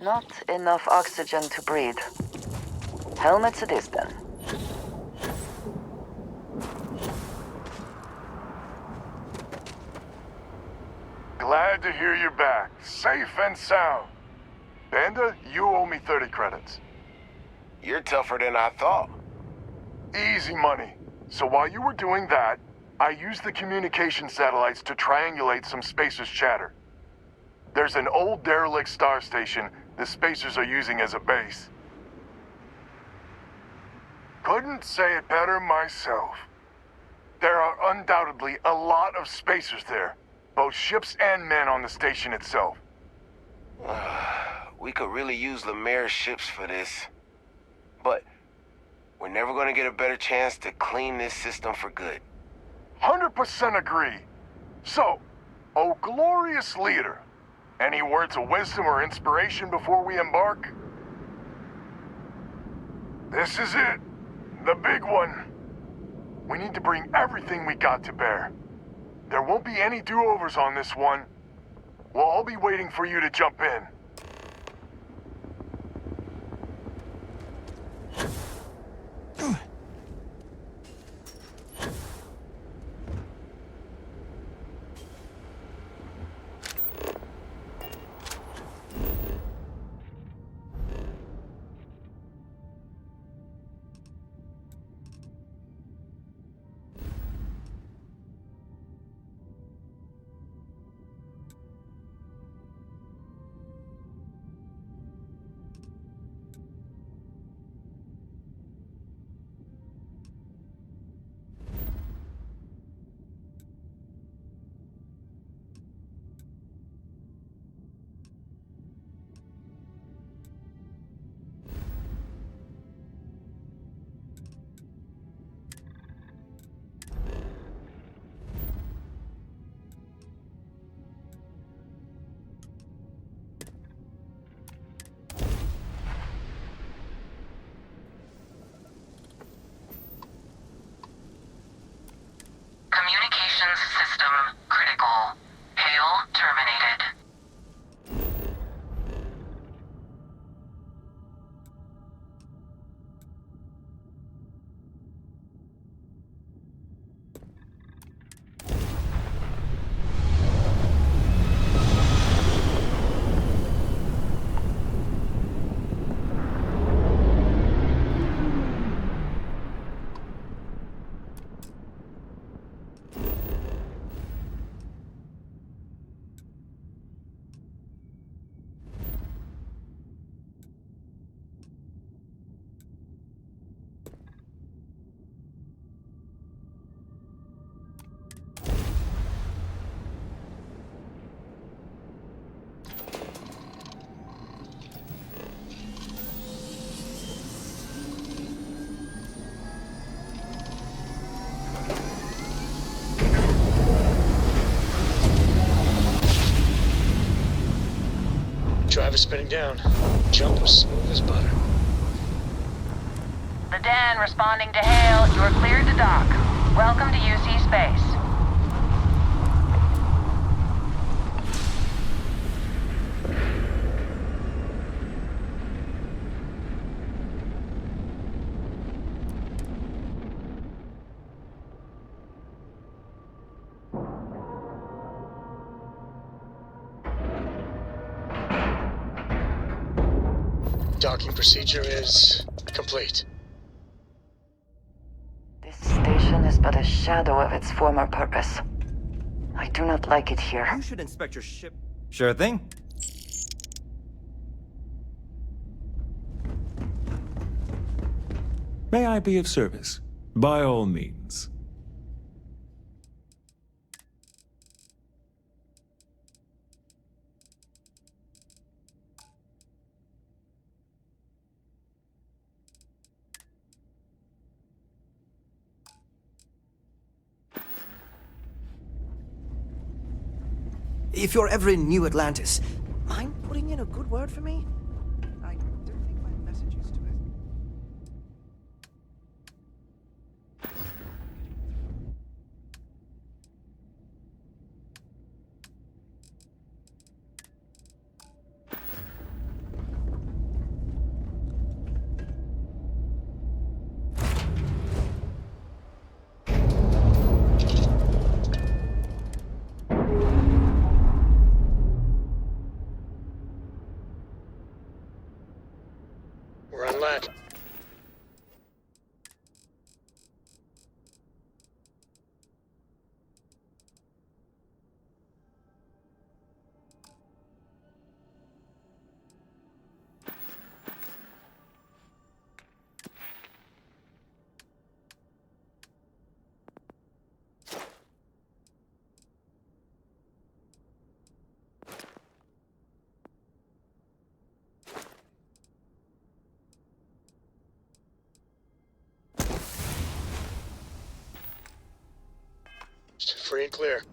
Not enough oxygen to breathe. Helmets it is then. Glad to hear you're back, safe and sound. Banda, you owe me 30 credits. You're tougher than I thought. Easy money. So while you were doing that, I used the communication satellites to triangulate some Spacers chatter. There's an old derelict star station the Spacers are using as a base. Couldn't say it better myself. There are undoubtedly a lot of Spacers there, both ships and men on the station itself. We could really use Lemaire's ships for this. But we're never gonna get a better chance to clean this system for good. 100% agree. So, oh glorious leader, any words of wisdom or inspiration before we embark? This is it. The big one. We need to bring everything we got to bear. There won't be any do-overs on this one. We'll all be waiting for you to jump in. Communications system critical. Hail terminated. Drive is spinning down. Jump was smooth as butter. The Den responding to hail. You are cleared to dock. Welcome to UC space. Docking procedure is complete. This station is but a shadow of its former purpose. I do not like it here. You should inspect your ship. Sure thing. May I be of service? By all means. If you're ever in New Atlantis, mind putting in a good word for me? I don't think my message is to it. We're on land. Free and clear.